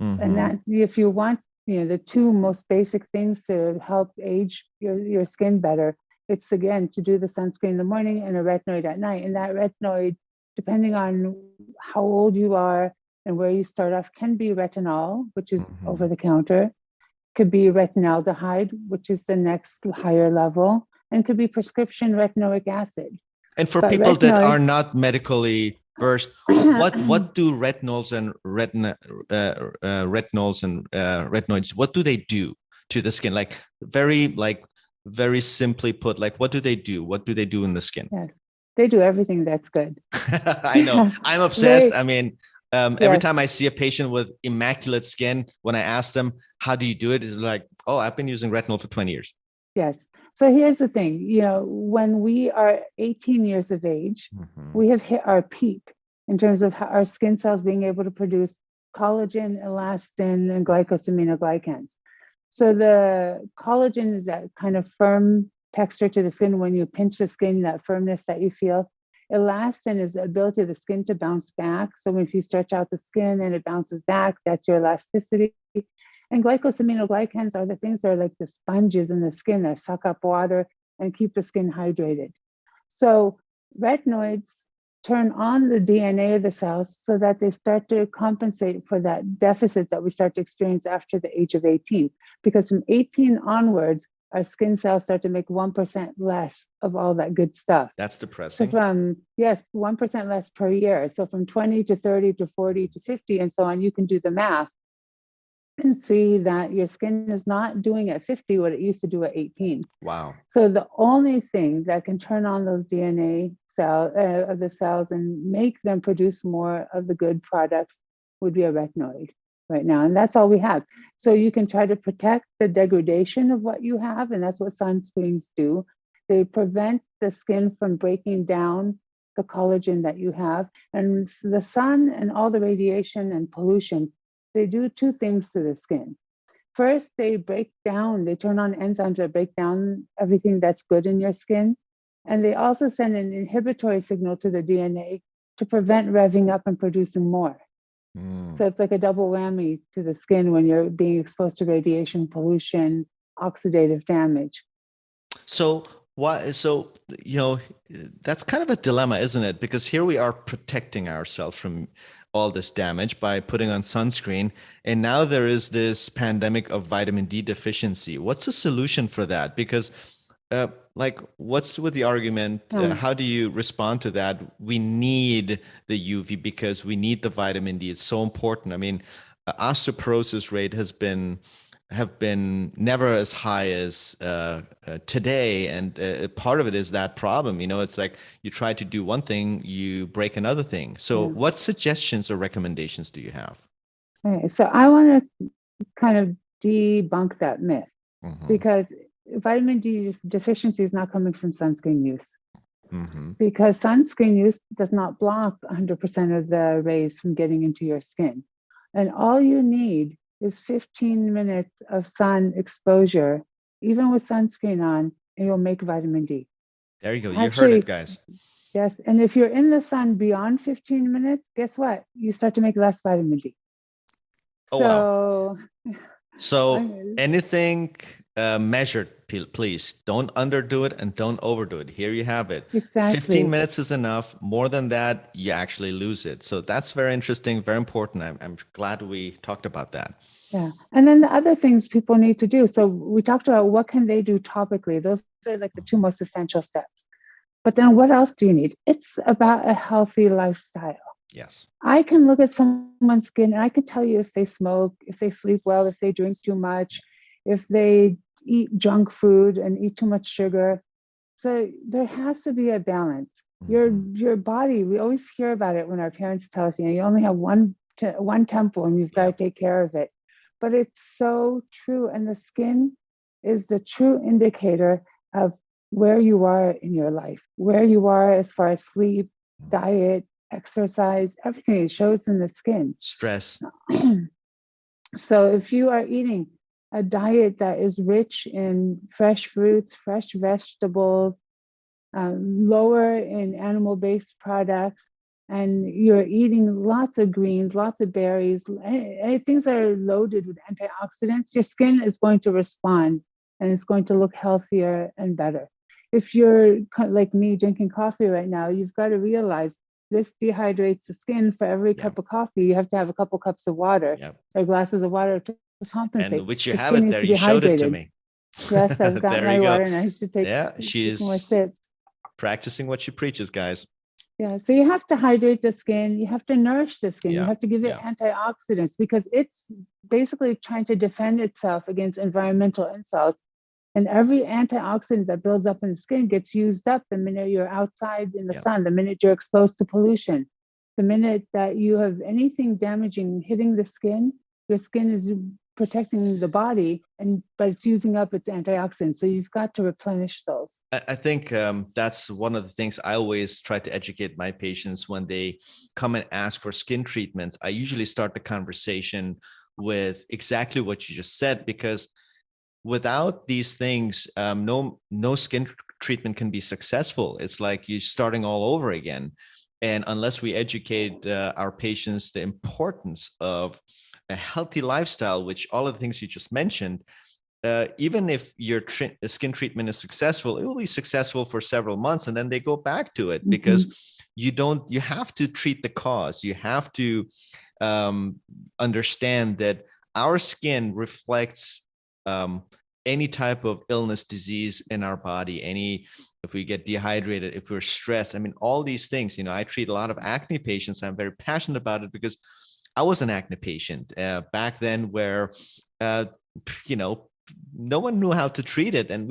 And that, if you want, the two most basic things to help age your skin better, it's again to do the sunscreen in the morning and a retinoid at night. And that retinoid, depending on how old you are and where you start off, can be retinol, which is over the counter, could be retinaldehyde, which is the next higher level, and could be prescription retinoic acid. And for people that are not medically versed, what do retinols and retinoids, what do they do to the skin? Very simply put, what do they do? What do they do in the skin? Yes, they do everything that's good. I know. I'm obsessed. Every time I see a patient with immaculate skin, when I ask them, how do you do it? It's like, oh, I've been using retinol for 20 years. Yes. So here's the thing, when we are 18 years of age, we have hit our peak in terms of our skin cells being able to produce collagen, elastin, and glycosaminoglycans. So the collagen is that kind of firm texture to the skin. When you pinch the skin, that firmness that you feel. Elastin is the ability of the skin to bounce back. So if you stretch out the skin and it bounces back, that's your elasticity. And glycosaminoglycans are the things that are like the sponges in the skin that suck up water and keep the skin hydrated. So retinoids turn on the DNA of the cells so that they start to compensate for that deficit that we start to experience after the age of 18. Because from 18 onwards, our skin cells start to make 1% less of all that good stuff. That's So depressing. from, 1% less per year. So from 20 to 30 to 40 to 50 and so on, you can do the math and see that your skin is not doing at 50 what it used to do at 18. Wow. So the only thing that can turn on those DNA of the cells and make them produce more of the good products would be a retinoid right now. And that's all we have. So you can try to protect the degradation of what you have. And that's what sunscreens do. They prevent the skin from breaking down the collagen that you have. And the sun and all the radiation and pollution, they do two things to the skin. First, they turn on enzymes that break down everything that's good in your skin. And they also send an inhibitory signal to the DNA to prevent revving up and producing more. So it's like a double whammy to the skin when you're being exposed to radiation, pollution, oxidative damage. So that's kind of a dilemma, isn't it? Because here we are protecting ourselves from all this damage by putting on sunscreen, and now there is this pandemic of vitamin D deficiency. What's the solution for that? Because what's with the argument? How do you respond to that? We need the UV because we need the vitamin D. It's so important. I mean, osteoporosis rate have been never as high as today, and part of it is that problem. It's like you try to do one thing, you break another thing. So what suggestions or recommendations do you have? Okay, so I want to kind of debunk that myth, because vitamin D deficiency is not coming from sunscreen use. Because sunscreen use does not block 100% of the rays from getting into your skin. And all you need is 15 minutes of sun exposure, even with sunscreen on, and you'll make vitamin D. There you go. You heard it, guys. Yes. And if you're in the sun beyond 15 minutes, guess what? You start to make less vitamin D. Wow. So anything measured, please. Don't underdo it and don't overdo it. Here you have it. Exactly. 15 minutes is enough. More than that, you actually lose it. So that's very interesting, very important. I'm glad we talked about that. Yeah. And then the other things people need to do. So we talked about what can they do topically. Those are like the two most essential steps. But then what else do you need? It's about a healthy lifestyle. Yes. I can look at someone's skin and I can tell you if they smoke, if they sleep well, if they drink too much, if they eat junk food and eat too much sugar. So there has to be a balance. Your body, we always hear about it when our parents tell us, you only have one temple and you've got to take care of it. But it's so true. And the skin is the true indicator of where you are in your life, where you are as far as sleep, diet, exercise, everything. It shows in the skin. Stress. So if you are eating a diet that is rich in fresh fruits, fresh vegetables, lower in animal-based products, and you're eating lots of greens, lots of berries, things that are loaded with antioxidants, your skin is going to respond and it's going to look healthier and better. If you're like me drinking coffee right now, you've got to realize this dehydrates the skin. For every cup of coffee, you have to have a couple cups of water or glasses of water to compensate. And which you have it there. You showed it to me. Yes, I've got my water and I should take she's more sips. Practicing what she preaches, guys. Yeah, so you have to hydrate the skin. You have to nourish the skin. You have to give it antioxidants because it's basically trying to defend itself against environmental insults. And every antioxidant that builds up in the skin gets used up the minute you're outside in the sun, the minute you're exposed to pollution, the minute that you have anything damaging hitting the skin, your skin is protecting the body, but it's using up its antioxidants. So you've got to replenish those. I think that's one of the things I always try to educate my patients when they come and ask for skin treatments. I usually start the conversation with exactly what you just said, because without these things, no skin treatment can be successful. It's like you're starting all over again. And unless we educate our patients the importance of a healthy lifestyle, which all of the things you just mentioned, even if your skin treatment is successful, it will be successful for several months, and then they go back to it because you have to treat the cause. You have to understand that our skin reflects um, any type of illness, disease in our body, if we get dehydrated, if we're stressed. I mean, all these things, I treat a lot of acne patients. I'm very passionate about it because I was an acne patient back then where, you know, no one knew how to treat it, and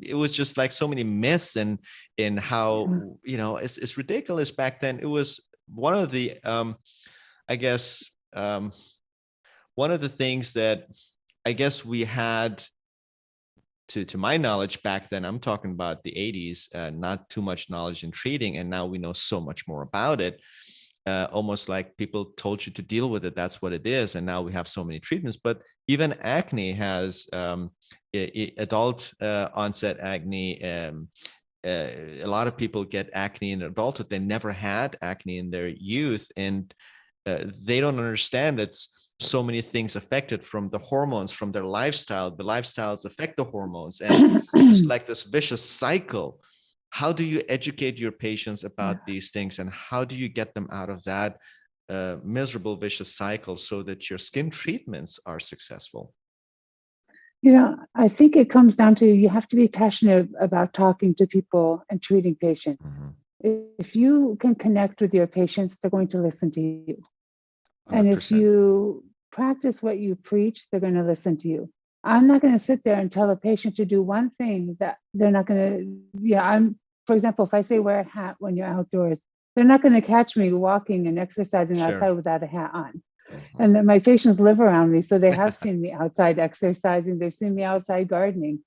it was just like so many myths and in how, it's ridiculous. Back then it was one of the I guess one of the things that I guess we had, to my knowledge back then, I'm talking about the 80s, not too much knowledge in treating, and now we know so much more about it. Almost like people told you to deal with it, that's what it is, and now we have so many treatments. But even acne has adult onset acne. A lot of people get acne in adulthood. They never had acne in their youth, and they don't understand that so many things affected from the hormones, from their lifestyle. The lifestyles affect the hormones, and it's like this vicious cycle. How do you educate your patients about these things, and how do you get them out of that miserable vicious cycle so that your skin treatments are successful? I think it comes down to, you have to be passionate about talking to people and treating patients. If you can connect with your patients, they're going to listen to you. 100%. And if you practice what you preach, they're going to listen to you. I'm not going to sit there and tell a patient to do one thing that they're not going to, for example, if I say wear a hat when you're outdoors, they're not going to catch me walking and exercising outside without a hat on. And my patients live around me, so they have seen me outside exercising. They've seen me outside gardening.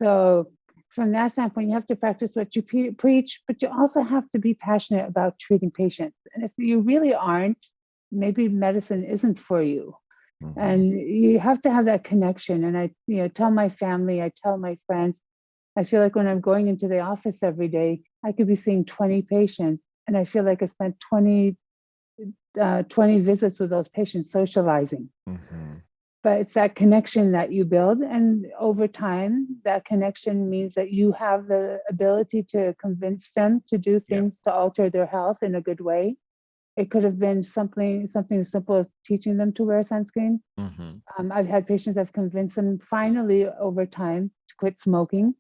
So from that standpoint, you have to practice what you preach, but you also have to be passionate about treating patients. And if you really aren't, maybe medicine isn't for you. And you have to have that connection. And I tell my family, I tell my friends, I feel like when I'm going into the office every day, I could be seeing 20 patients, and I feel like I spent 20 visits with those patients socializing. But it's that connection that you build, and over time, that connection means that you have the ability to convince them to do things to alter their health in a good way. It could have been something as simple as teaching them to wear sunscreen. I've had patients I've convinced them finally over time to quit smoking.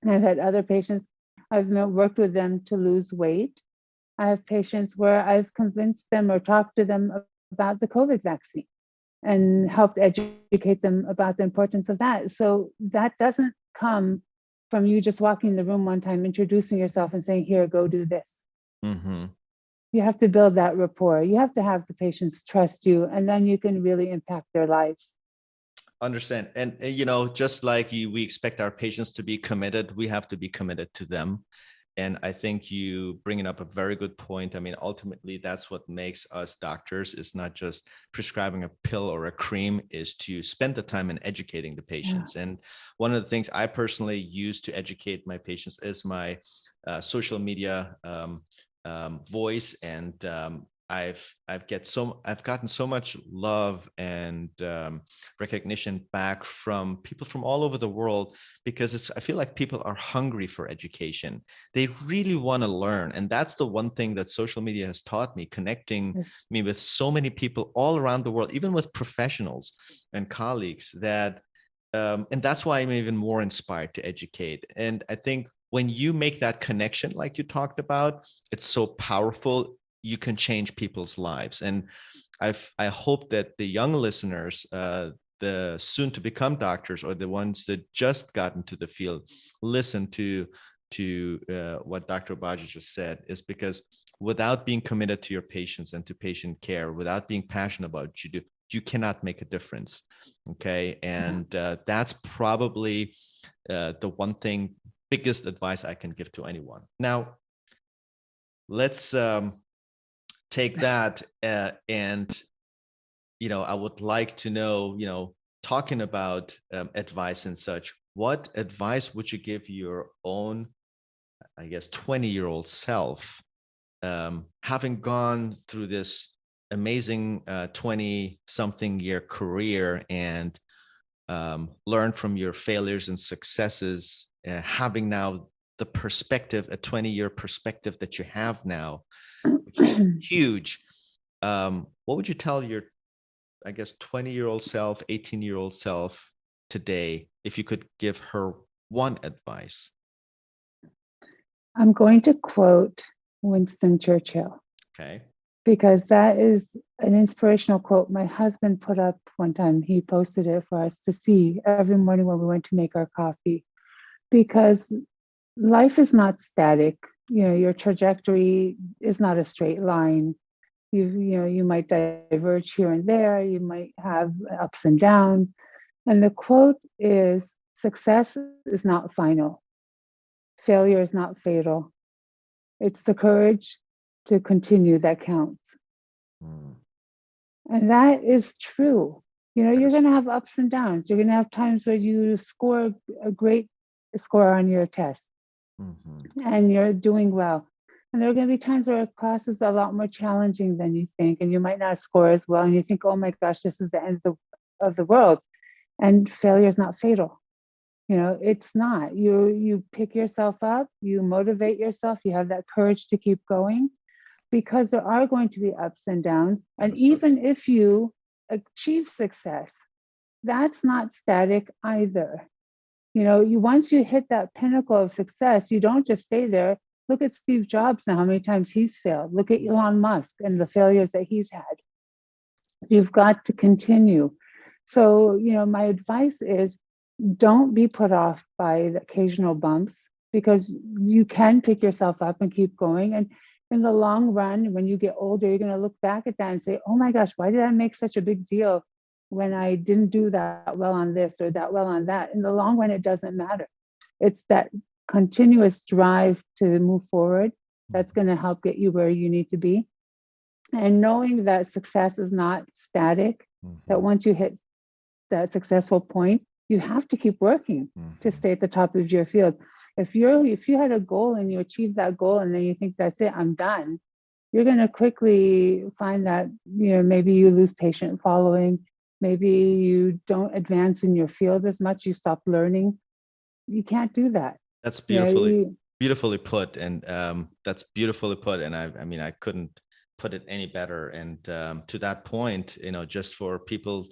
And I've had other patients, I've worked with them to lose weight. I have patients where I've convinced them or talked to them about the COVID vaccine and helped educate them about the importance of that. So that doesn't come from you just walking in the room one time, introducing yourself and saying, here, go do this. You have to build that rapport. You have to have the patients trust you, and then you can really impact their lives. Understand. And just like we expect our patients to be committed, we have to be committed to them. And I think you bringing up a very good point. I mean, ultimately, that's what makes us doctors, is not just prescribing a pill or a cream, is to spend the time in educating the patients. And one of the things I personally use to educate my patients is my social media voice. And I've gotten so much love and recognition back from people from all over the world, because I feel like people are hungry for education. They really want to learn, and that's the one thing that social media has taught me, connecting me with so many people all around the world, even with professionals and colleagues. And that's why I'm even more inspired to educate. And I think when you make that connection, like you talked about, it's so powerful. You can change people's lives. And I hope that the young listeners, the soon to become doctors, or the ones that just got into the field, listen to what Dr. Obagi just said, is because without being committed to your patients and to patient care, without being passionate about what you do, you cannot make a difference. Okay. And that's probably the one thing, biggest advice I can give to anyone. Now, let's take that and I would like to know, talking about advice and such, what advice would you give your own, I guess, 20-year-old self, having gone through this amazing 20-something year career and learned from your failures and successes, having now the perspective, a 20-year perspective that you have now, which is huge. What would you tell your, I guess, 20-year-old self, 18-year-old self today, if you could give her one advice? I'm going to quote Winston Churchill. Okay. Because that is an inspirational quote my husband put up one time. He posted it for us to see every morning when we went to make our coffee. Because life is not static. Your trajectory is not a straight line. You might diverge here and there. You might have ups and downs. And the quote is, success is not final. Failure is not fatal. It's the courage to continue that counts. And that is true. You're going to have ups and downs. You're going to have times where you score a great score on your test and you're doing well. And there are going to be times where a class is a lot more challenging than you think, and you might not score as well. And you think, oh my gosh, this is the end of the world. And failure is not fatal. It's not. You pick yourself up, you motivate yourself, you have that courage to keep going, because there are going to be ups and downs. And even if you achieve success, that's not static either. Once you hit that pinnacle of success, you don't just stay there. Look at Steve Jobs and how many times he's failed. Look at Elon Musk and the failures that he's had. You've got to continue. So, my advice is, don't be put off by the occasional bumps, because you can pick yourself up and keep going. And in the long run, when you get older, you're going to look back at that and say, oh my gosh, why did I make such a big deal when I didn't do that well on this or that well on that? In the long run, it doesn't matter. It's that continuous drive to move forward that's going to help get you where you need to be. And knowing that success is not static, that once you hit that successful point, you have to keep working to stay at the top of your field. If you had a goal and you achieve that goal and then you think that's it, I'm done, you're going to quickly find that maybe you lose patient following, maybe you don't advance in your field as much, you stop learning. You can't do that. That's beautifully put, and that's beautifully put. And I couldn't put it any better. And to that point, just for people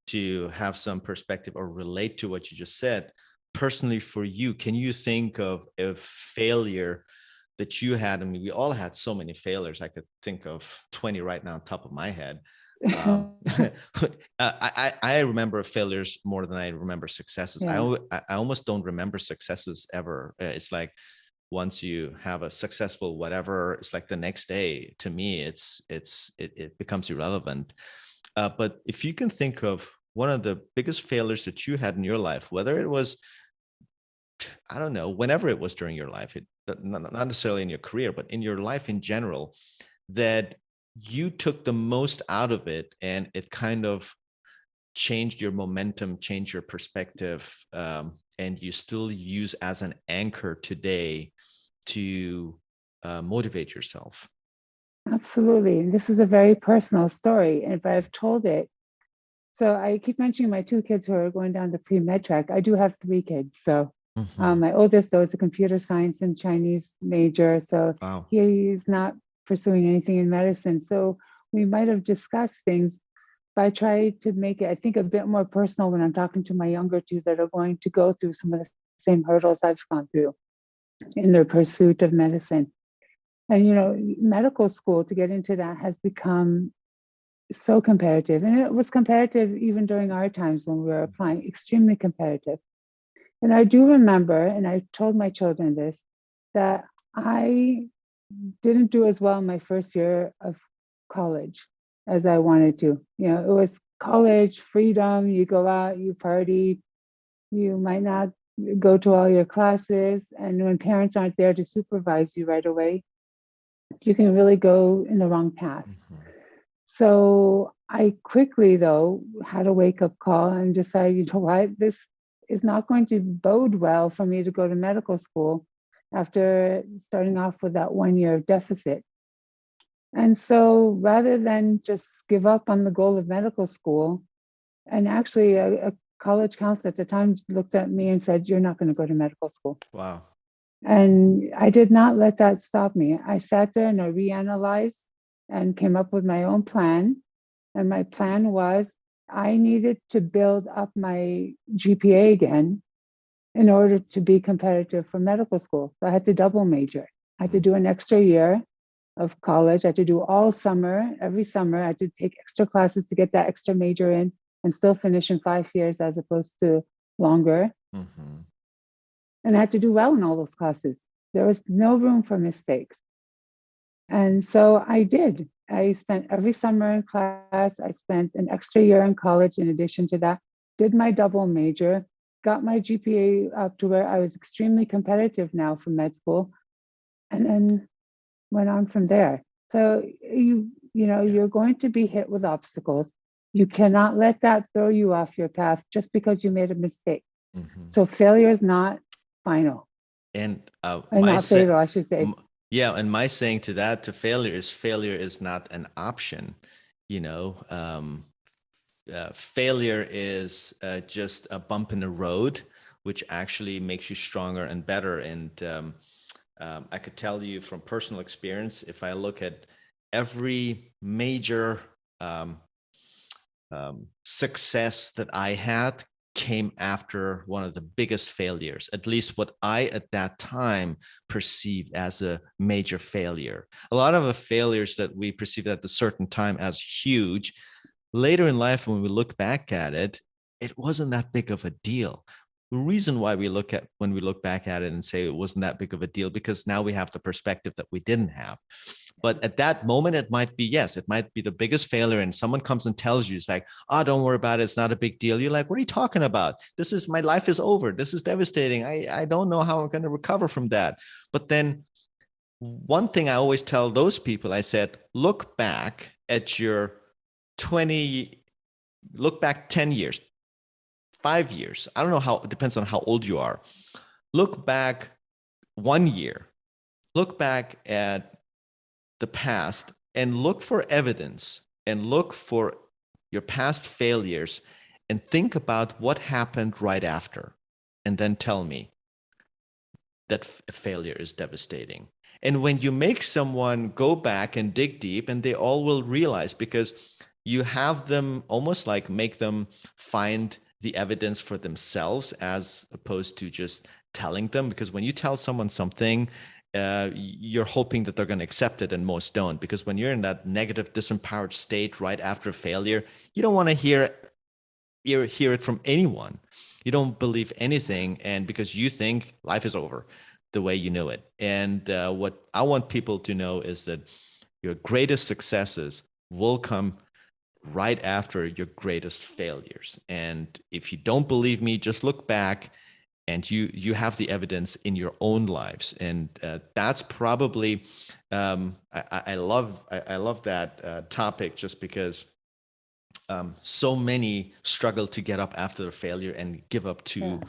to have some perspective or relate to what you just said, personally for you, can you think of a failure that you had? We all had so many failures. I could think of 20 right now on top of my head. I remember failures more than I remember successes. Yeah. I almost don't remember successes ever. It's like once you have a successful whatever, it's like the next day. To me, it becomes irrelevant. But if you can think of one of the biggest failures that you had in your life, whether it was, I don't know, whenever it was during your life, not necessarily in your career, but in your life in general, that you took the most out of it and it kind of changed your momentum, changed your perspective, and you still use as an anchor today to motivate yourself. Absolutely. This is a very personal story. And if I've told it, so I keep mentioning my 2 kids who are going down the pre-med track. I do have 3 kids. So my oldest, though, is a computer science and Chinese major. So he's not pursuing anything in medicine. So we might have discussed things, but I try to make it, I think, a bit more personal when I'm talking to my younger 2 that are going to go through some of the same hurdles I've gone through in their pursuit of medicine. And, medical school, to get into that, has become so competitive. And it was competitive even during our times when we were applying, extremely competitive. And I do remember, and I told my children this, that I didn't do as well in my first year of college as I wanted to. It was college, freedom, you go out, you party, you might not go to all your classes. And when parents aren't there to supervise you right away, you can really go in the wrong path. So I quickly, though, had a wake-up call and decided, you know what, this is not going to bode well for me to go to medical school after starting off with that 1 year of deficit. And so rather than just give up on the goal of medical school, and actually a college counselor at the time looked at me and said, "You're not going to go to medical school." Wow. And I did not let that stop me. I sat there and I reanalyzed and came up with my own plan. And my plan was I needed to build up my GPA again in order to be competitive for medical school. So I had to double major. I had to do an extra year of college. I had to do all summer, every summer. I had to take extra classes to get that extra major in and still finish in 5 years as opposed to longer. Mm-hmm. And I had to do well in all those classes. There was no room for mistakes. And so I did. I spent every summer in class. I spent an extra year in college in addition to that, did my double major, got my GPA up to where I was extremely competitive now for med school, and then went on from there. So you're going to be hit with obstacles. You cannot let that throw you off your path just because you made a mistake. Mm-hmm. So failure is not final. And Not fatal, I should say. Yeah, and my saying to that, to failure is not an option. You know, failure is just a bump in the road, which actually makes you stronger and better. And I could tell you from personal experience, if I look at every major success that I had came after one of the biggest failures, at least what I at that time perceived as a major failure. A lot of the failures that we perceived at a certain time as huge, later in life, when we look back at it, it wasn't that big of a deal. The reason why when we look back at it and say it wasn't that big of a deal, because now we have the perspective that we didn't have. But at that moment, it might be, yes, it might be the biggest failure. And someone comes and tells you, it's like, oh, don't worry about it. It's not a big deal. You're like, what are you talking about? My life is over. This is devastating. I don't know how I'm going to recover from that. But then one thing I always tell those people, I said, look back at your 10 years, 5 years. I don't know how, it depends on how old you are. Look back 1 year, look back at the past and look for evidence and look for your past failures and think about what happened right after. And then tell me that failure is devastating. And when you make someone go back and dig deep, and they all will realize, because you have them almost like make them find the evidence for themselves as opposed to just telling them. Because when you tell someone something, you're hoping that they're going to accept it, and most don't. Because when you're in that negative, disempowered state right after failure, you don't want to hear it from anyone. You don't believe anything, and because you think life is over the way you knew it. And what I want people to know is that your greatest successes will come right after your greatest failures. And if you don't believe me, just look back, and you have the evidence in your own lives. And that's probably I love that topic, just because so many struggle to get up after their failure and give up too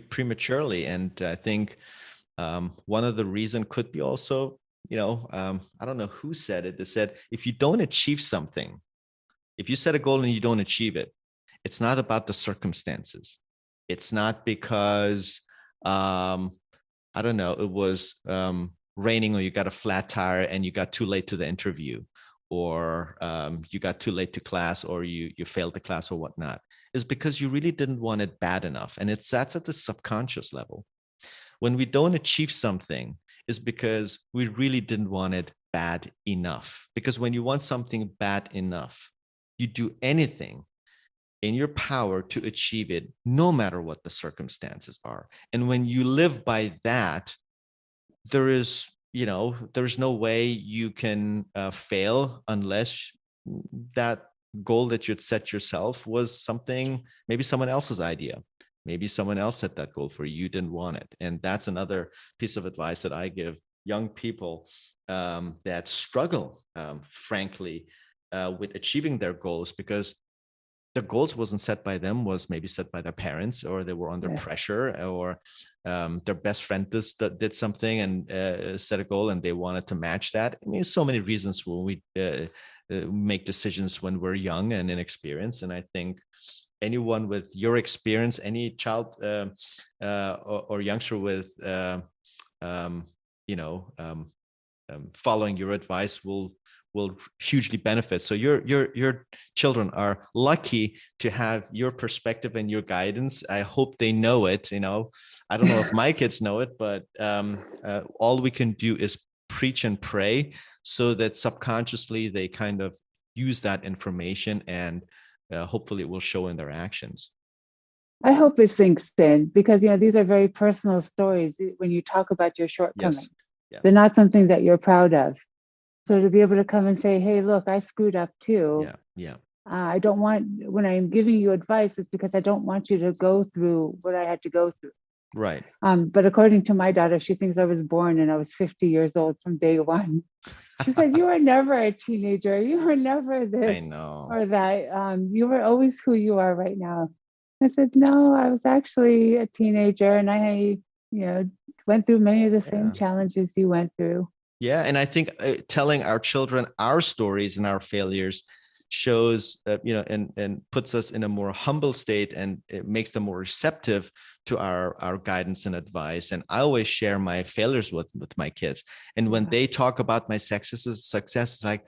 prematurely. And I think one of the reason could be also, I don't know who said it. They said, if you don't achieve something, if you set a goal and you don't achieve it, it's not about the circumstances. It's not because, I don't know, it was raining, or you got a flat tire and you got too late to the interview, or you got too late to class, or you failed the class or whatnot. It's because you really didn't want it bad enough. And that's at the subconscious level. When we don't achieve something, is because we really didn't want it bad enough. Because when you want something bad enough, you do anything in your power to achieve it, no matter what the circumstances are. And when you live by that, there's no way you can fail, unless that goal that you'd set yourself was something, maybe someone else's idea. Maybe someone else set that goal for you, didn't want it. And that's another piece of advice that I give young people that struggle, frankly, with achieving their goals, because the goals wasn't set by them, was maybe set by their parents, or they were under pressure, or their best friend did something and set a goal and they wanted to match that. I mean, so many reasons when we make decisions when we're young and inexperienced. And I think anyone with your experience, any child or youngster with, following your advice will hugely benefit. So your children are lucky to have your perspective and your guidance. I hope they know it. I don't know if my kids know it, but all we can do is preach and pray so that subconsciously they kind of use that information, and hopefully it will show in their actions. I hope it sinks in, because these are very personal stories. When you talk about your shortcomings, they're not something that you're proud of. So to be able to come and say, hey, look, I screwed up too. I don't want, when I'm giving you advice, it's because I don't want you to go through what I had to go through. Right. But according to my daughter, she thinks I was born and I was 50 years old from day one. She said, you were never a teenager. You were never this or that. You were always who you are right now. I said, no, I was actually a teenager, and I, went through many of the same challenges you went through. Yeah. And I think telling our children our stories and our failures shows, and puts us in a more humble state, and it makes them more receptive to our guidance and advice. And I always share my failures with my kids. And when they talk about my success, like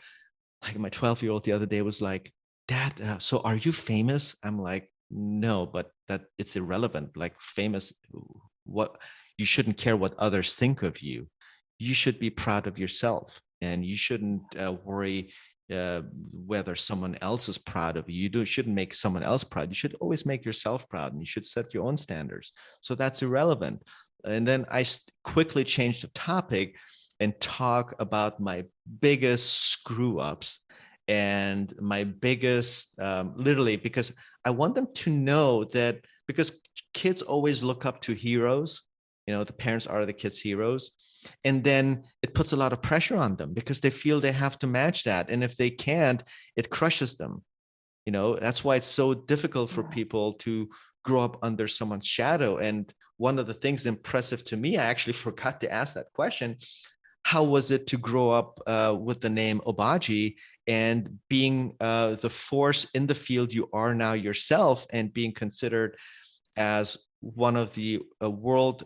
my 12-year-old the other day was like, Dad, so are you famous? I'm like, no, but that it's irrelevant. Like, famous, what, you shouldn't care what others think of you. You should be proud of yourself, and you shouldn't worry whether someone else is proud of you. You shouldn't make someone else proud. You should always make yourself proud, and you should set your own standards. So that's irrelevant. And then I quickly changed the topic and talk about my biggest screw ups and my biggest, literally, because I want them to know that, because kids always look up to heroes. The parents are the kids' heroes. And then it puts a lot of pressure on them because they feel they have to match that. And if they can't, it crushes them. That's why it's so difficult for people to grow up under someone's shadow. And one of the things impressive to me, I actually forgot to ask that question. How was it to grow up with the name Obagi and being the force in the field you are now yourself, and being considered as one of the world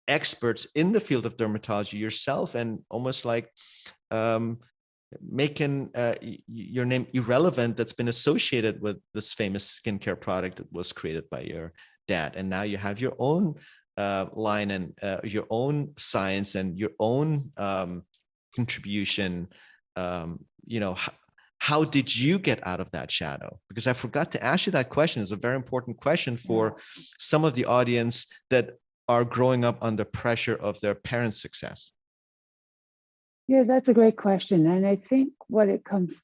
experts in the field of dermatology yourself, and almost like making your name irrelevant that's been associated with this famous skincare product that was created by your dad. And now you have your own line and your own science and your own contribution. How did you get out of that shadow? Because I forgot to ask you that question. It's a very important question for some of the audience that are growing up under pressure of their parents' success. Yeah, that's a great question. And I think what it comes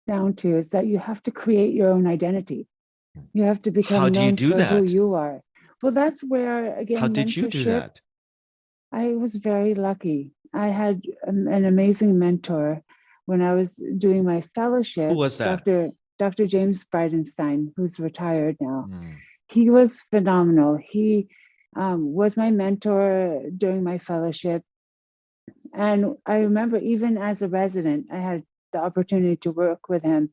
down to is that you have to create your own identity. You have to become known for who you are. Well, that's where, again, how did you do that? I was very lucky. I had an amazing mentor when I was doing my fellowship. Who was that? Dr. James Bridenstine, who's retired now. He was phenomenal. He was my mentor during my fellowship. And I remember, even as a resident, I had the opportunity to work with him.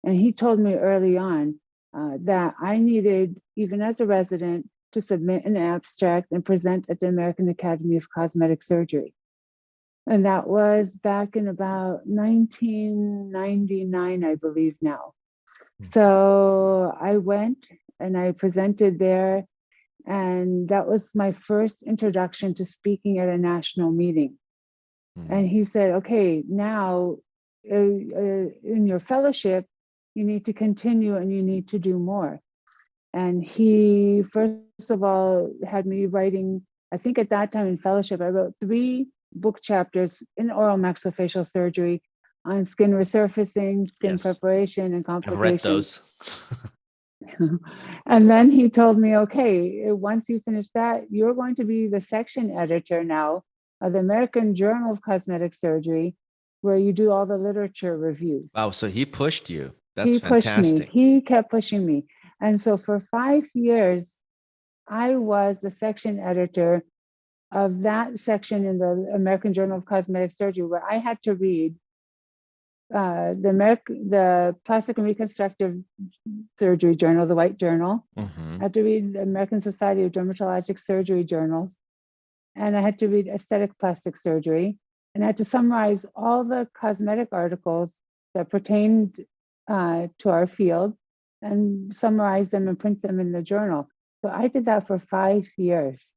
And he told me early on that I needed, even as a resident, to submit an abstract and present at the American Academy of Cosmetic Surgery. And that was back in about 1999, I believe now. So I went and I presented there. And that was my first introduction to speaking at a national meeting. And he said, okay, now in your fellowship, you need to continue and you need to do more. And he, first of all, had me writing, I think at that time in fellowship, I wrote 3 book chapters in oral maxillofacial surgery on skin resurfacing, skin preparation, and complications. I've read those. And then he told me, okay, once you finish that, you're going to be the section editor now of the American Journal of Cosmetic Surgery. where you do all the literature reviews. Wow. So he pushed you. That's He pushed me. fantastic. He kept pushing me. And so for 5 years, I was the section editor of that section in the American Journal of Cosmetic Surgery, where I had to read the Plastic and Reconstructive Surgery Journal, the White Journal. Mm-hmm. I had to read the American Society of Dermatologic Surgery journals, and I had to read Aesthetic Plastic Surgery, and I had to summarize all the cosmetic articles that pertained to our field and summarize them and print them in the journal. So I did that for 5 years.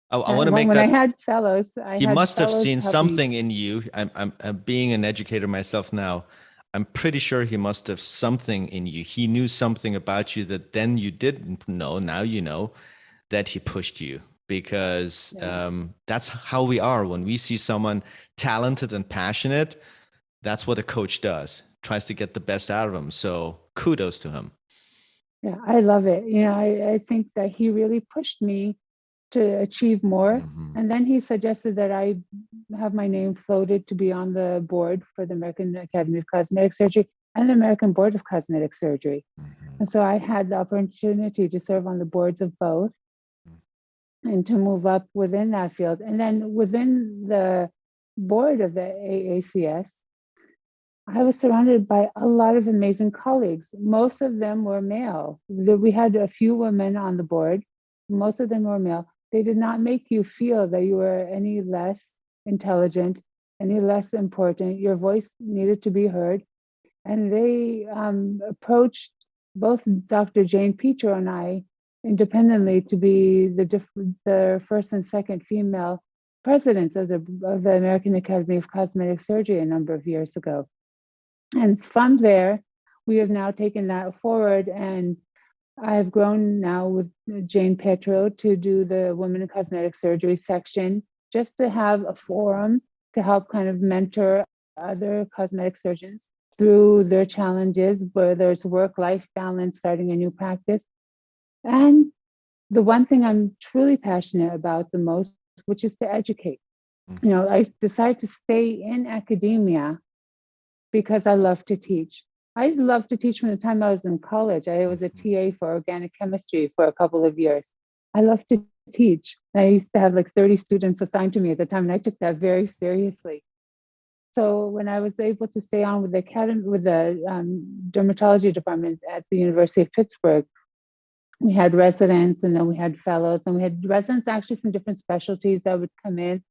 I want to make when that. I had fellows, He must have seen help me. something in you. I'm being an educator myself now. I'm pretty sure he must have something in you. He knew something about you that then you didn't know. Now you know that he pushed you, because that's how we are. When we see someone talented and passionate, that's what a coach does. Tries to get the best out of them. So kudos to him. Yeah, I love it. I think that he really pushed me to achieve more. Mm-hmm. And then he suggested that I have my name floated to be on the board for the American Academy of Cosmetic Surgery and the American Board of Cosmetic Surgery. Mm-hmm. And so I had the opportunity to serve on the boards of both and to move up within that field. And then within the board of the AACS, I was surrounded by a lot of amazing colleagues. Most of them were male. We had a few women on the board. Most of them were male. They did not make you feel that you were any less intelligent, any less important. Your voice needed to be heard. And they approached both Dr. Jane Petro and I independently to be the first and second female presidents of the American Academy of Cosmetic Surgery a number of years ago. And from there, we have now taken that forward, and I've grown now with Jane Petro to do the Women in Cosmetic Surgery section, just to have a forum to help kind of mentor other cosmetic surgeons through their challenges, whether it's work-life balance, starting a new practice. And the one thing I'm truly passionate about the most, which is to educate. I decided to stay in academia because I love to teach. I loved to teach from the time I was in college. I was a TA for organic chemistry for a couple of years. I love to teach. I used to have like 30 students assigned to me at the time, and I took that very seriously. So when I was able to stay on with the academy, with the dermatology department at the University of Pittsburgh, we had residents, and then we had fellows, and we had residents actually from different specialties that would come in.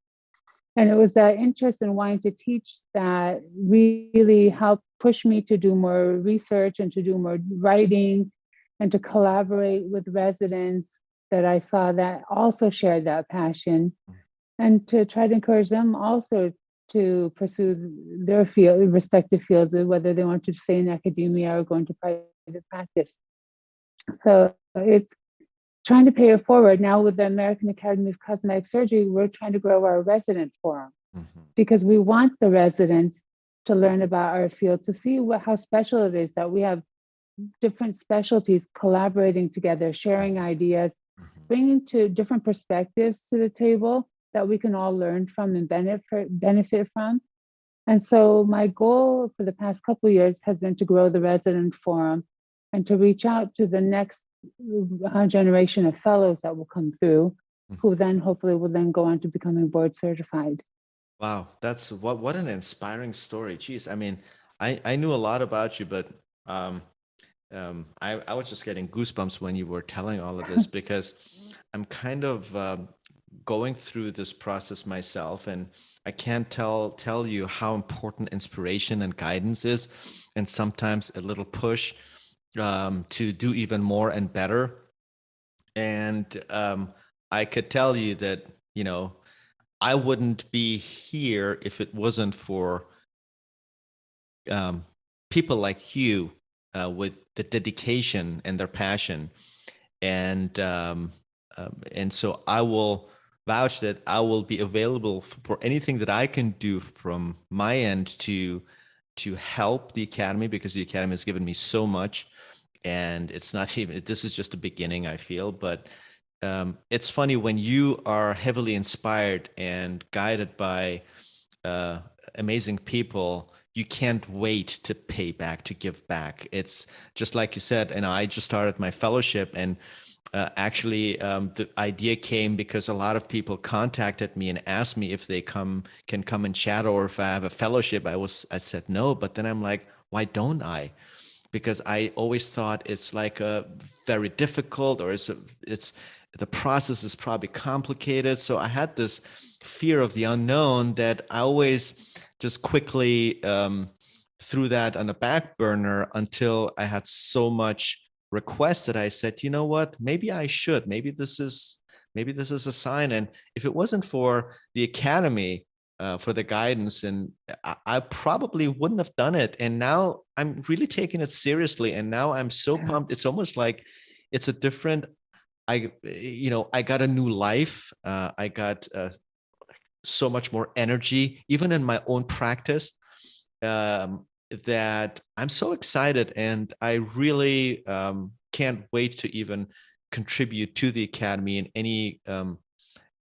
And it was that interest in wanting to teach that really helped push me to do more research and to do more writing and to collaborate with residents that I saw that also shared that passion, and to try to encourage them also to pursue their respective fields, whether they want to stay in academia or go into private practice. So it's trying to pay it forward. Now with the American Academy of Cosmetic Surgery, we're trying to grow our resident forum because we want the residents to learn about our field, to see how special it is that we have different specialties collaborating together, sharing ideas, bringing to different perspectives to the table that we can all learn from and benefit from. And so my goal for the past couple of years has been to grow the resident forum and to reach out to the next generation of fellows that will come through, who then hopefully will then go on to becoming board certified. Wow, that's what an inspiring story. Geez, I mean, I knew a lot about you, but I was just getting goosebumps when you were telling all of this because I'm kind of going through this process myself, and I can't tell you how important inspiration and guidance is, and sometimes a little push to do even more and better. And I could tell you that, I wouldn't be here if it wasn't for people like you with the dedication and their passion. And so I will vouch that I will be available for anything that I can do from my end to help the Academy, because the Academy has given me so much. And it's not even, this is just the beginning, I feel. But it's funny when you are heavily inspired and guided by amazing people, you can't wait to pay back, to give back. It's just like you said, and I just started my fellowship, and the idea came because a lot of people contacted me and asked me if they can come and chat, or if I have a fellowship. I said no, but then I'm like, why don't I? Because I always thought it's like a very difficult, or it's the process is probably complicated. So I had this fear of the unknown that I always just quickly threw that on the back burner until I had so much request that I said, you know what, maybe I should, maybe this is a sign. And if it wasn't for the academy, for the guidance, and I probably wouldn't have done it. And now I'm really taking it seriously. And now I'm so pumped. It's almost like it's a different, I got a new life. I got so much more energy, even in my own practice, that I'm so excited. And I really can't wait to even contribute to the academy in any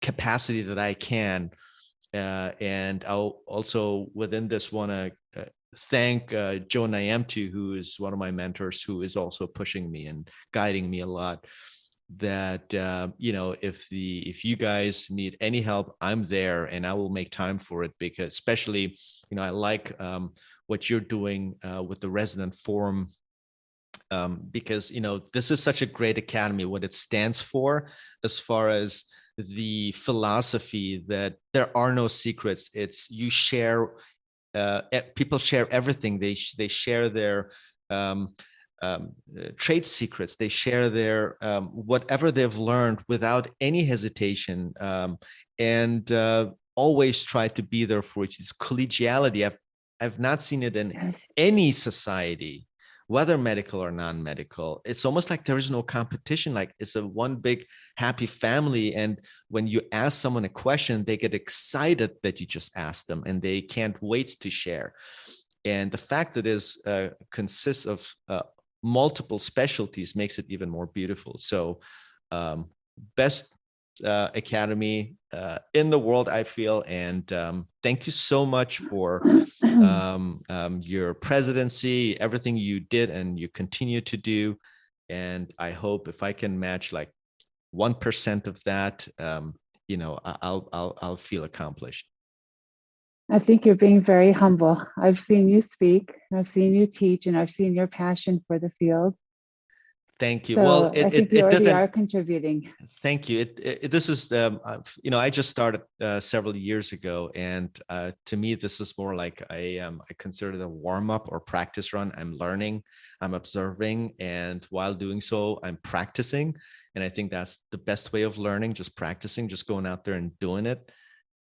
capacity that I can. And I'll also within this want to thank Joe Nyamtu, who is one of my mentors, who is also pushing me and guiding me a lot. That if you guys need any help, I'm there, and I will make time for it, because especially I like what you're doing with the resident forum, because this is such a great academy. What it stands for, as far as the philosophy that there are no secrets. It's you share, people share everything. They share their trade secrets. They share their whatever they've learned without any hesitation, and always try to be there for each. It's collegiality. I've not seen it in any society, whether medical or non-medical. It's almost like there is no competition. Like it's a one big happy family. And when you ask someone a question, they get excited that you just asked them, and they can't wait to share. And the fact that it consists of multiple specialties makes it even more beautiful. So best academy in the world, I feel. And thank you so much for your presidency, everything you did and you continue to do. And I hope if I can match like 1% of that, I'll feel accomplished. I think you're being very humble. I've seen you speak, I've seen you teach, and I've seen your passion for the field. Thank you. So well, I think you already are contributing. Thank you. This is, I just started several years ago, and to me, this is more like I consider it a warm up or practice run. I'm learning, I'm observing, and while doing so, I'm practicing. And I think that's the best way of learning, just practicing, just going out there and doing it.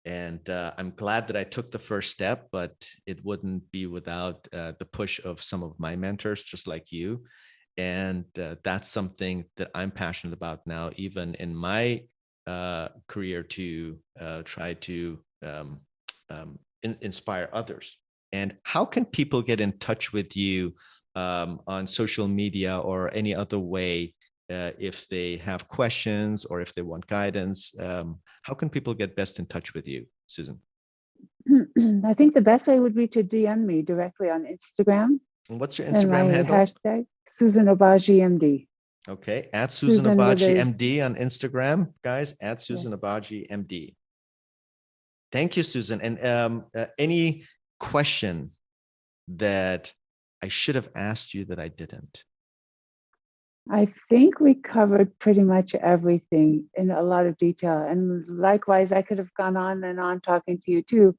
And I'm glad that I took the first step, but it wouldn't be without the push of some of my mentors, just like you. And that's something that I'm passionate about now, even in my career, to try to inspire others. And how can people get in touch with you on social media or any other way if they have questions or if they want guidance? How can people get best in touch with you, Suzan? I think the best way would be to DM me directly on Instagram. And what's your Instagram handle? Hashtag Suzan Obagi MD. Okay, at Suzan Obagi MD on Instagram, guys. At Suzan Obagi MD. Thank you, Suzan. And any question that I should have asked you that I didn't? I think we covered pretty much everything in a lot of detail. And likewise, I could have gone on and on talking to you too.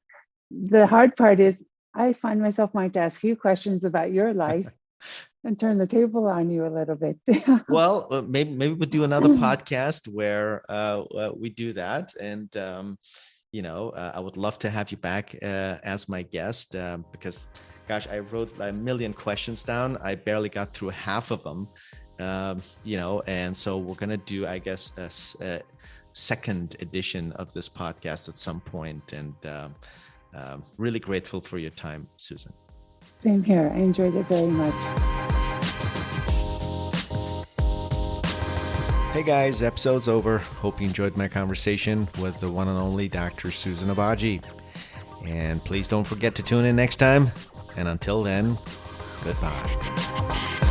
The hard part is I find myself wanting to ask you questions about your life and turn the table on you a little bit. Well, maybe we'll do another podcast where we do that. And, I would love to have you back as my guest because, gosh, I wrote a million questions down. I barely got through half of them. And so we're going to do, I guess, a second edition of this podcast at some point. And really grateful for your time, Suzan. Same here. I enjoyed it very much. Hey guys, episode's over. Hope you enjoyed my conversation with the one and only Dr. Suzan Obagi. And please don't forget to tune in next time. And until then, goodbye.